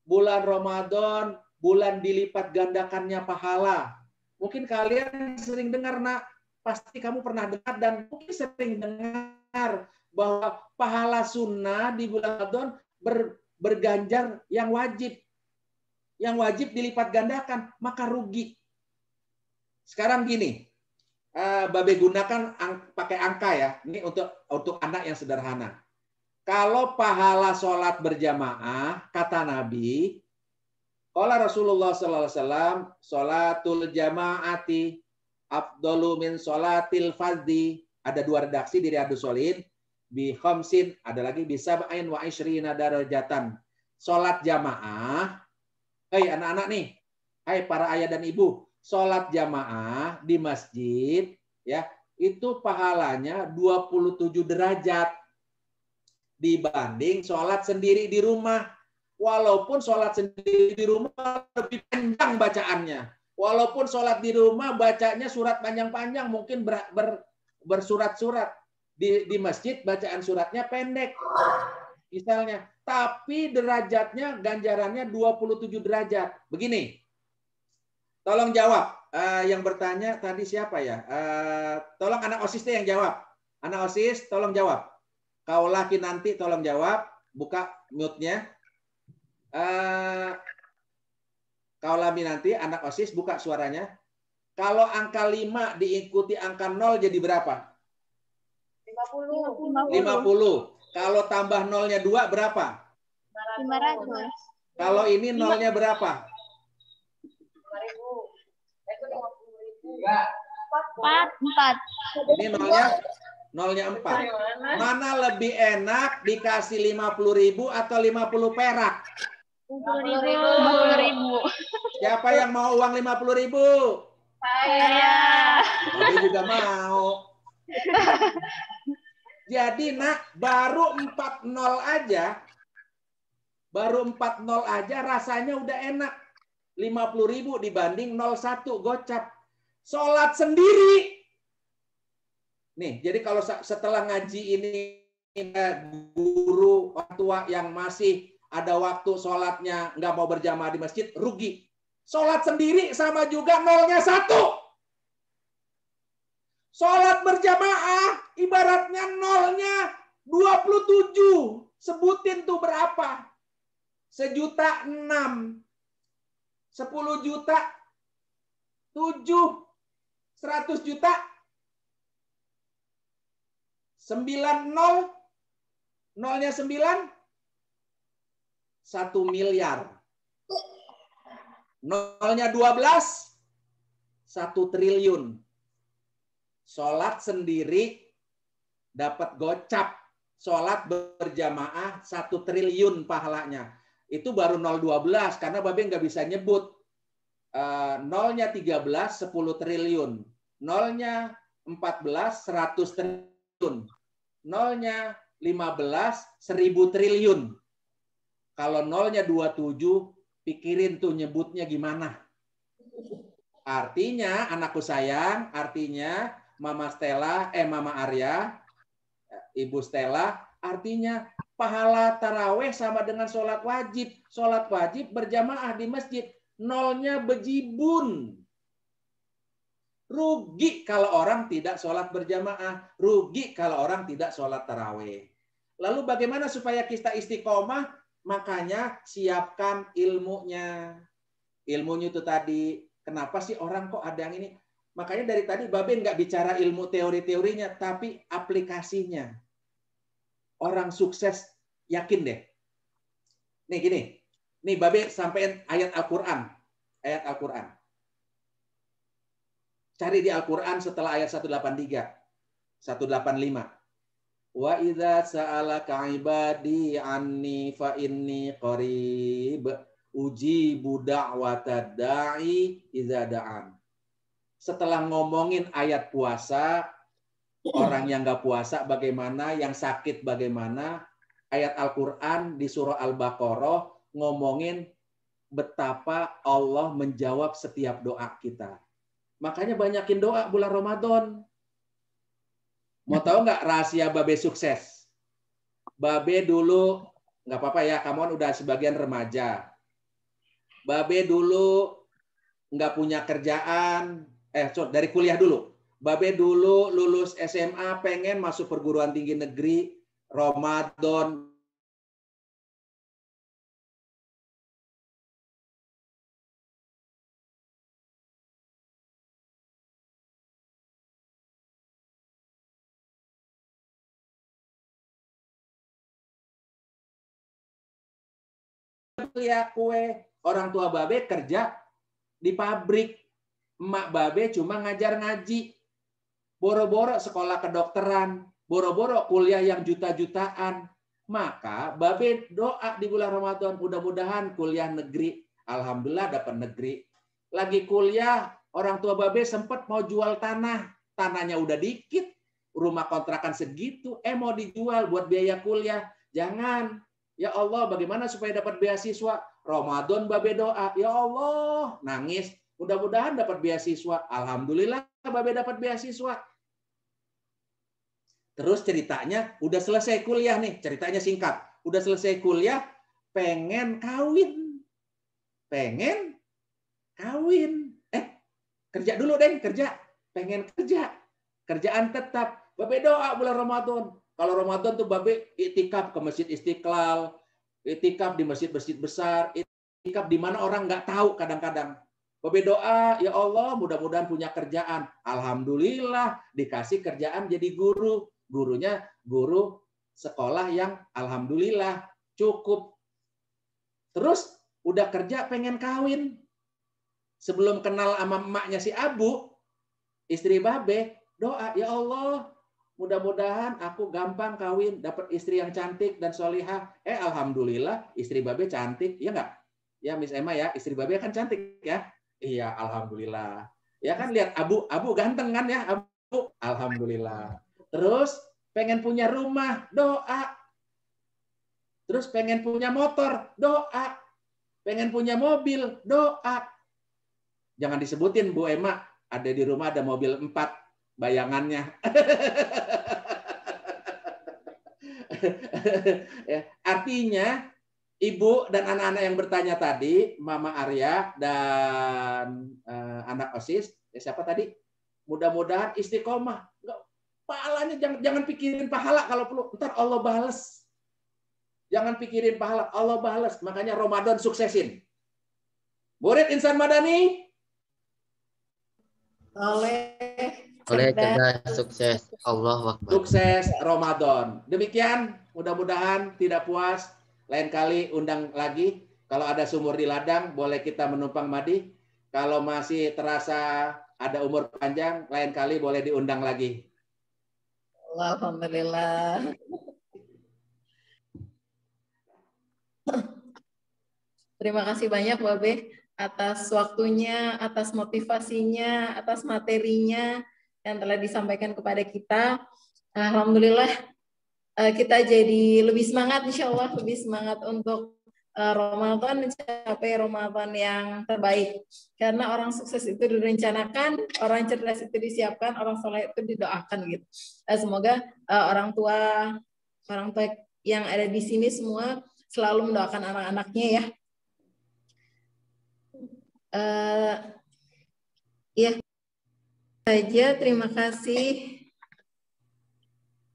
Bulan Ramadan, bulan dilipat gandakannya pahala. Mungkin kalian sering dengar, nak, pasti kamu pernah dengar dan mungkin sering dengar bahwa pahala sunnah di bulan Ramadan berganjar yang wajib. Yang wajib dilipat gandakan, maka rugi. Sekarang gini, Babe gunakan pakai angka ya. Ini untuk anak yang sederhana. Kalau pahala sholat berjamaah, kata Nabi, qala Rasulullah sallallahu alaihi wasallam, sholatul jamaati afdalu min sholatil fardhi. Ada 2 redaksi di Riyadhus Shalihin. Bi khamsin, ada lagi bi sab'in wa ishrina darajatan. Sholat jamaah. Hei anak-anak nih. Hai para ayah dan ibu. Sholat jamaah di masjid ya itu pahalanya 27 derajat dibanding sholat sendiri di rumah. Walaupun sholat sendiri di rumah lebih panjang bacaannya. Walaupun sholat di rumah bacanya surat panjang-panjang, mungkin bersurat-surat. Di masjid bacaan suratnya pendek. Misalnya. Tapi derajatnya, ganjarannya 27 derajat. Begini. Tolong jawab. Yang bertanya tadi siapa ya? Tolong anak OSIS yang jawab. Anak OSIS, tolong jawab. Kau laki nanti tolong jawab. Buka mute-nya. Kau lami nanti, anak OSIS buka suaranya. Kalau angka 5 diikuti angka 0 jadi berapa? 50. Kalau tambah 0-nya 2 berapa? 500. Kalau ini 0-nya berapa? 4. Ini 0-nya 4. Mana lebih enak dikasih 50.000 atau 50 perak? 50.000. Siapa yang mau uang 50.000? Saya. Tapi juga mau. Jadi nak, baru 40 aja rasanya udah enak. 50.000 dibanding 0,1 gocap. Sholat sendiri. Nih, jadi kalau setelah ngaji ini guru orang tua yang masih ada waktu sholatnya nggak mau berjamaah di masjid, rugi. Sholat sendiri sama juga 0-1. Sholat berjamaah ibaratnya 0-27. Sebutin tuh berapa? 1.006.000. 10 juta, 7, 100 juta, 9 nol, nolnya 9, 1 miliar. Nolnya 12, 1 triliun. Sholat sendiri dapat gocap. Sholat berjamaah 1 triliun pahalanya. Itu baru 0,12 karena Babe nggak bisa nyebut. Nolnya 13, 10 triliun. Nolnya 14, 100 triliun. Nolnya 15, 1000 triliun. Kalau nolnya 27, pikirin tuh nyebutnya gimana. Artinya, anakku sayang, artinya Mama Stella, Mama Arya, Ibu Stella, artinya pahala taraweh sama dengan sholat wajib. Sholat wajib berjamaah di masjid. Nolnya bejibun. Rugi kalau orang tidak sholat berjamaah. Rugi kalau orang tidak sholat taraweh. Lalu bagaimana supaya kita istiqomah? Makanya siapkan ilmunya. Ilmunya itu tadi. Kenapa sih orang kok ada yang ini? Makanya dari tadi Babe nggak bicara ilmu teori-teorinya, tapi aplikasinya. Orang sukses yakin deh. Nih gini. Nih Babe sampein ayat Al-Qur'an. Ayat Al-Qur'an. Cari di Al-Qur'an setelah ayat 183. 185. Wa idza sa'alaka ibadi anni fa inni qarib ujibu da'watad da'i idza da'an. Setelah ngomongin ayat puasa, orang yang nggak puasa bagaimana, yang sakit bagaimana, ayat Al-Quran di surah Al-Baqarah ngomongin betapa Allah menjawab setiap doa kita. Makanya banyakin doa bulan Ramadan. Mau tahu nggak rahasia Babe sukses? Babe dulu, nggak apa-apa ya, kamu kan udah sebagian remaja. Babe dulu nggak punya kerjaan, dari kuliah dulu. Babe dulu lulus SMA pengen masuk perguruan tinggi negeri, Ramadan. Ya kue, orang tua Babe kerja di pabrik. Emak Babe cuma ngajar ngaji. Boro-boro sekolah kedokteran, boro-boro kuliah yang juta-jutaan. Maka Babe doa di bulan Ramadan, mudah-mudahan kuliah negeri. Alhamdulillah dapat negeri. Lagi kuliah, orang tua Babe sempat mau jual tanah. Tanahnya udah dikit, rumah kontrakan segitu, mau dijual buat biaya kuliah. Jangan. Ya Allah, bagaimana supaya dapat beasiswa? Ramadan Babe doa, ya Allah, nangis. Mudah-mudahan dapat beasiswa. Alhamdulillah Babe dapat beasiswa. Terus ceritanya udah selesai kuliah nih, ceritanya singkat. Udah selesai kuliah, pengen kawin. Pengen kawin. Kerja dulu deh, kerja. Pengen kerja. Kerjaan tetap. Babe doa bulan Ramadan. Kalau Ramadan tuh Babe iktikaf ke Masjid Istiqlal, iktikaf di masjid-masjid besar, iktikaf di mana orang nggak tahu kadang-kadang. Babe doa, ya Allah mudah-mudahan punya kerjaan. Alhamdulillah dikasih kerjaan jadi guru. Gurunya guru sekolah yang alhamdulillah cukup. Terus udah kerja pengen kawin. Sebelum kenal sama emaknya si Abu, istri Babe, doa, ya Allah mudah-mudahan aku gampang kawin, dapat istri yang cantik dan solihah. Alhamdulillah istri Babe cantik, ya nggak? Ya Miss Emma ya, istri Babe kan cantik ya. Iya, alhamdulillah. Ya kan lihat Abu ganteng kan ya, Abu. Alhamdulillah. Terus pengen punya rumah, doa. Terus pengen punya motor, doa. pengen punya mobil, doa. Jangan disebutin Bu Emma, ada di rumah ada mobil 4 bayangannya. Ya, artinya Ibu dan anak-anak yang bertanya tadi, Mama Arya dan anak OSIS, ya siapa tadi? Mudah-mudahan istiqomah. Pahalanya jangan pikirin pahala kalau perlu, ntar Allah bales. Jangan pikirin pahala, Allah bales. Makanya Ramadan suksesin. Murid Insan Madani? Oleh cerdas, sukses. Allah Akbar. Sukses Ramadan. Demikian, mudah-mudahan tidak puas. Lain kali undang lagi. Kalau ada sumur di ladang, boleh kita menumpang madi. Kalau masih terasa ada umur panjang, lain kali boleh diundang lagi. Alhamdulillah. Terima kasih banyak Babe atas waktunya, atas motivasinya, atas materinya yang telah disampaikan kepada kita. Alhamdulillah kita jadi lebih semangat, insya Allah lebih semangat untuk Ramadan, mencapai Ramadan yang terbaik. Karena orang sukses itu direncanakan, orang cerdas itu disiapkan, orang soleh itu didoakan gitu. Semoga orang tua yang ada di sini semua selalu mendoakan anak-anaknya ya. Ya saja, terima kasih.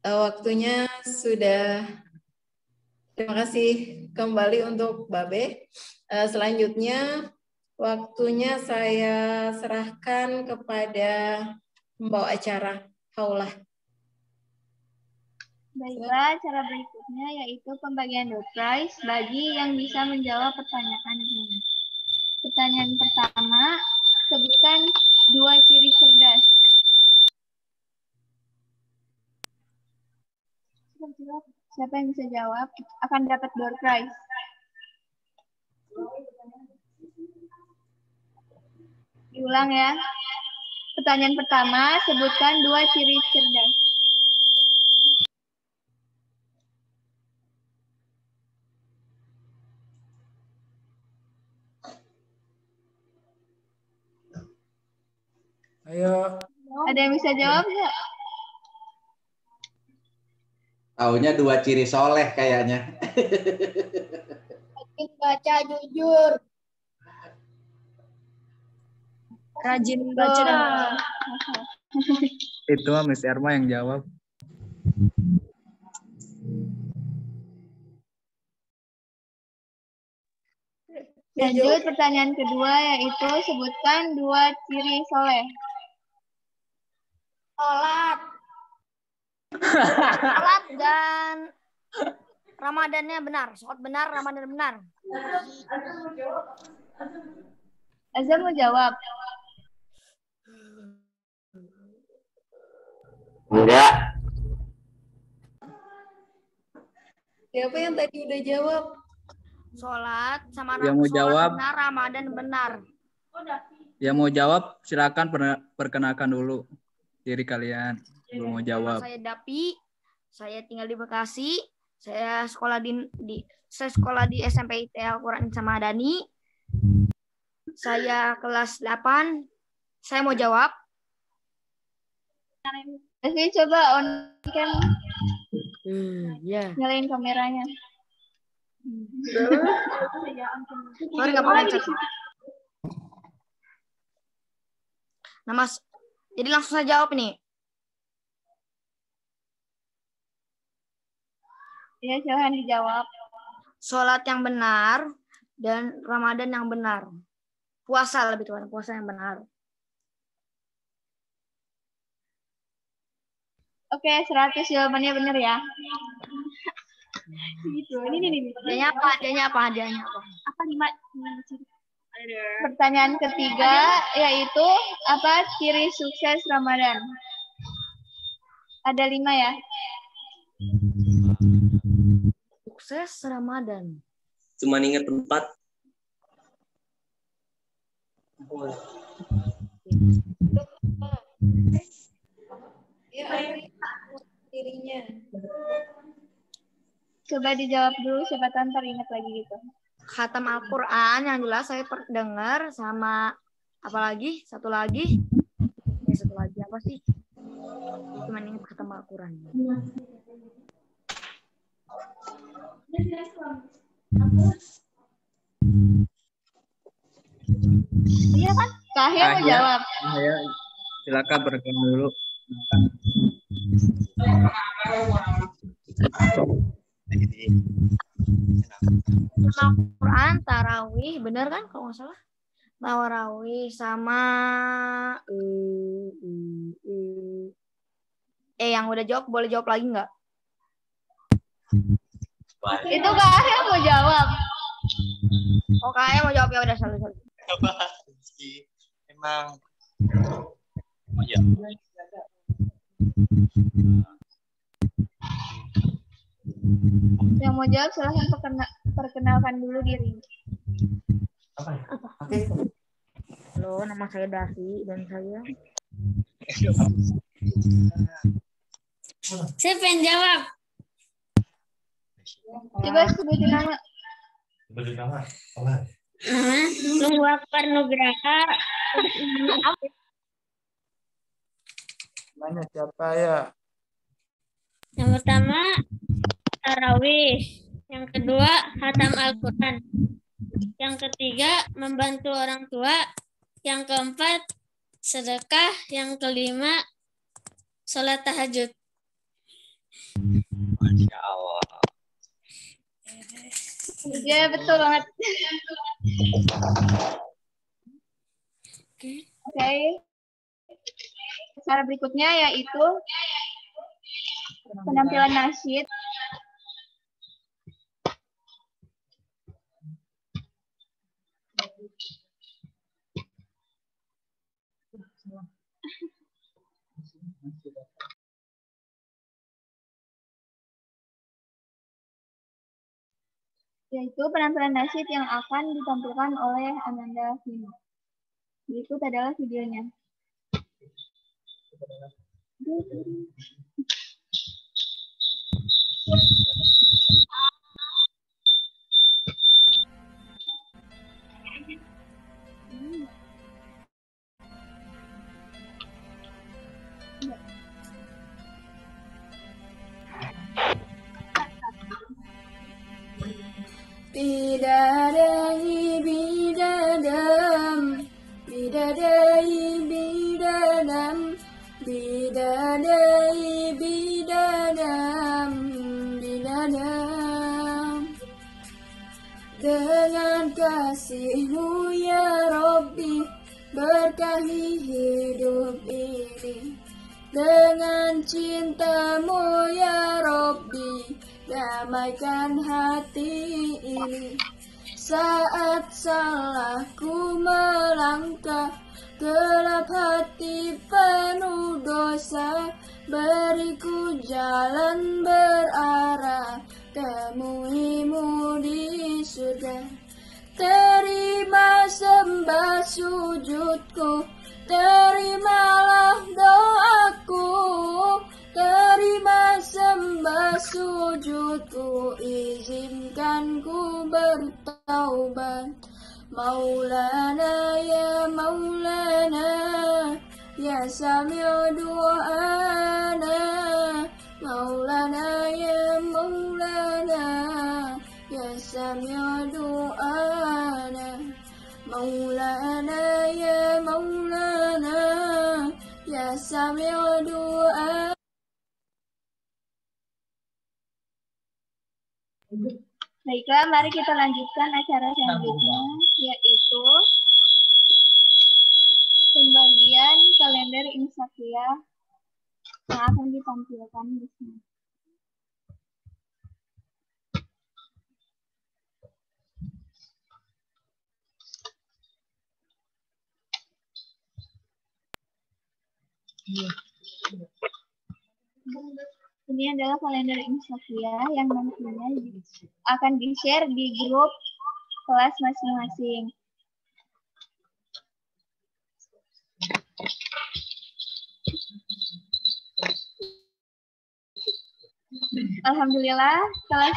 Waktunya sudah. Terima kasih kembali untuk Babe. Selanjutnya waktunya saya serahkan kepada pembawa acara Haulah. Baiklah, cara berikutnya yaitu pembagian door prize bagi yang bisa menjawab pertanyaan ini. Pertanyaan pertama, sebutkan 2 ciri cerdas. Siapa yang bisa jawab akan dapat door prize. Diulang ya. Pertanyaan pertama, sebutkan 2 ciri cerdas. Ayo. Ada yang bisa jawab nggak? Taunya 2 ciri soleh kayaknya. Rajin baca, jujur. Rajin baca dan Itu Miss Erma yang jawab. Lanjut pertanyaan kedua yaitu sebutkan 2 ciri soleh. Sholat. Sholat dan Ramadannya benar. Sholat benar, Ramadan benar. Azam mau jawab? Enggak. Siapa yang tadi udah jawab? Sholat sama Yang mau jawab benar, Ramadan benar. Yang mau jawab silakan perkenalkan dulu diri kalian. Belum mau jawab. Saya Dapi, saya tinggal di Bekasi, saya sekolah di SMP IT Al-Quran Insan Madani. Saya kelas 8. Saya mau jawab. Oke, coba on cam. Ya. Nyalain kameranya. Sorry, nggak pakai chat. Nah, Mas, jadi langsung saya jawab nih. Ya, silahkan dijawab. Sholat yang benar dan Ramadan yang benar. Puasa lebih tepatnya, puasa yang benar. Oke, 100 jawabannya benar ya. Gitu. Ini. Hadiahnya apa? Apa 5? Pertanyaan ketiga yaitu apa ciri sukses Ramadan? Ada 5 ya. Sukses Ramadan. Cuma ingat tempat. Ya, dirinya. Coba dijawab dulu, siapa tahu ntar ingat lagi gitu. khatam Al-Quran yang jelas saya dengar sama apalagi satu lagi apa sih? Cuman ingat khatam Al-Quran. Iya kan? Kahya mau jawab. Ya, silakan perkenalkan dulu. Al-Quran, tarawih, bener kan kalau nggak salah? Tarawih sama yang udah jawab boleh jawab lagi nggak? Itu Kahya mau jawab. Oh, Kahya mau jawab, ya udah selalu. Emang oh ya. Yang mau jawab silahkan perkenalkan dulu diri. Oke. Halo, nama saya Davi dan saya. Saya pengen jawab. Coba sebutin nama. Nunggu Akbar Nugraha. Namanya siapa ya? Yang pertama tarawih, yang kedua khatam Al-Quran, yang ketiga membantu orang tua, yang keempat sedekah, yang kelima sholat tahajud. Masya Allah. Ya betul banget. Oke. Cara berikutnya yaitu penampilan nasyid. Yaitu penampilan nasyid yang akan ditampilkan oleh Ananda Vino. Berikut adalah videonya. Bidadari bidadam, bidadari bidadam, bidadari bidadam, bidadam. Dengan kasih-Mu ya Rabbi, berkahi hidup ini. Dengan cinta-Mu ya Rabbi, damaikan hati ini. Saat salahku melangkah, gelap hati penuh dosa, beriku jalan berarah, temui-Mu di surga. Terima sembah sujudku, terimalah doaku, terima sembah sujudku, izinkan ku bertaubat. Maulana ya Maulana, ya sami'u du'ana. Maulana ya Maulana, ya sami'u du'ana. Maulana ya Maulana, ya sami'u du'ana. Baiklah, mari kita lanjutkan acara selanjutnya, yaitu pembagian kalender Insakiyah yang akan ditampilkan di sini. Ini adalah kalender Insakiyah yang nantinya akan di-share di grup kelas masing-masing. Alhamdulillah, kelas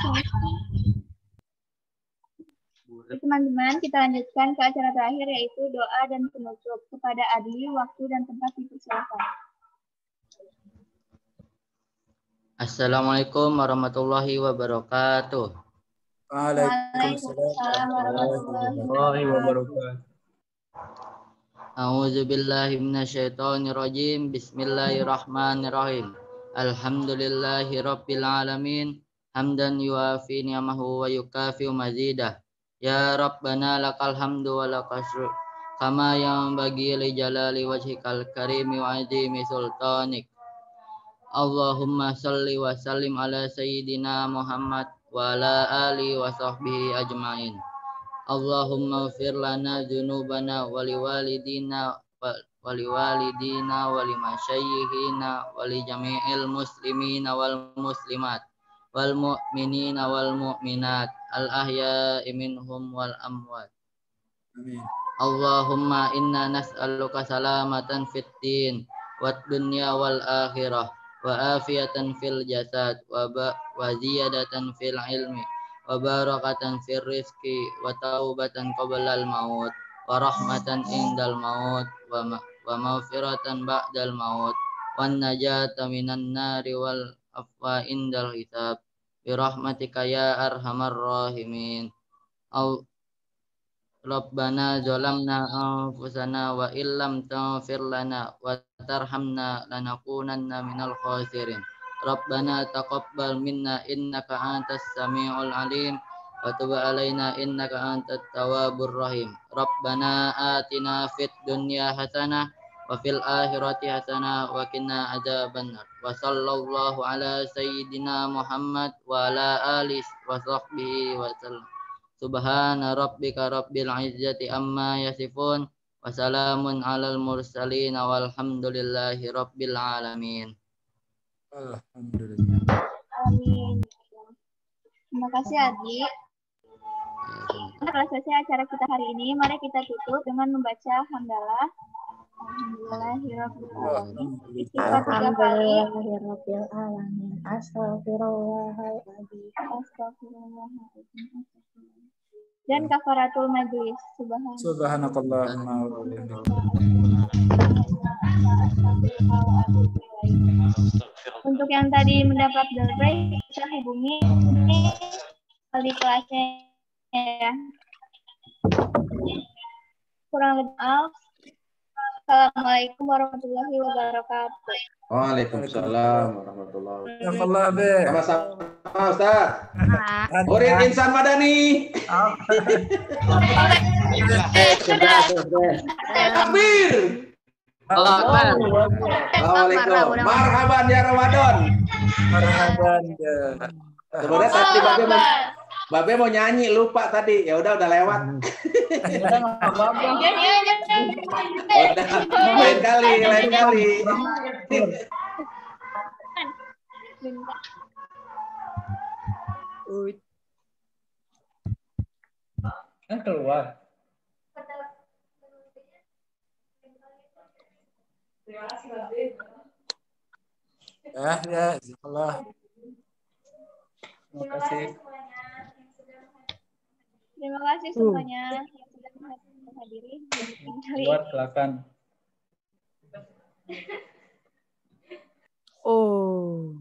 Teman-teman, kita lanjutkan ke acara terakhir yaitu doa dan penutup. Kepada Adli, waktu dan tempat dipersilakan. Assalamualaikum warahmatullahi wabarakatuh. Waalaikumsalam warahmatullahi wabarakatuh. A'udzu billahi minasyaitonir rajim. Bismillahirrahmanirrahim. Alhamdulillahi rabbil alamin. Hamdan yuafi ni'amahu wa yukafi'u mazidah. Ya Rabbana lakal hamdu wa lakal syukr. Kama yang bagi li jalali wajhikal karimi wa azimi sultanik. Allahumma salli wa sallim ala sayyidina Muhammad wa ala alihi wa sahbihi ajma'in. Allahumma ufir lana dzunubana wa liwalidina wa limasyayikhina wa li jami'il muslimina wal muslimat wal mu'minina wal mu'minat al ahya'i minhum wal amwat. Amin. Allahumma inna nas'aluka salamatan fid din wad dunya wal akhirah wa afiyatan fil jasad wa ziyadatan fil ilmi wa barakatan fil rizqi wa taubatan qablal maut wa rahmatan indal maut wa maghfiratan ba'dal maut wan najata minan nari wal afwa indal hisab bi rahmatika ya arhamar rahimin. Rabbana zalamna anfusana wa illam taghfir lana wa tarhamna lanakunanna minal khasirin. Rabbana taqabbal minna innaka antas samiul alim wa tub alaina innaka antat tawwabur rahim. Rabbana atina fid dunya hasanah wa fil akhirati hasanah wa qina adzabannar. Wa sallallahu ala sayyidina Muhammad wa ala alihi wa sahbihi wa sallam. Subhana rabbika rabbil izzati amma yasifun wa salamun alal mursalin walhamdulillahi rabbil alamin. Alhamdulillah. Amin. Terima kasih Adi. Telah selesai acara kita hari ini. Mari kita tutup dengan membaca hamdalah. Alhamdulillahirrahmanirrahim. Istighfar 3 kali. Alhamdulillahirrahmanirrahim. Astaghfirullahaladzim. Astaghfirullahaladzim. Dan kafaratul majlis. Subhanakallahumma wa bihamdika. Untuk yang tadi mendapat door break, bisa hubungi di kelasnya ya. Kurang lebih maaf. Assalamualaikum warahmatullahi wabarakatuh. Waalaikumsalam warahmatullahi wabarakatuh. Sama-sama Ustaz. Murid Insan Madani. Takbir. Assalamualaikum. Marhaban ya Ramadan. Marhaban ya. Sebenarnya tadi Babe mau nyanyi lupa tadi. Ya udah lewat. Lain kali. Kan keluar. Ya, Allah. Terima kasih. Terima kasih semuanya yang sudah menghadiri. Buat silakan. Oh.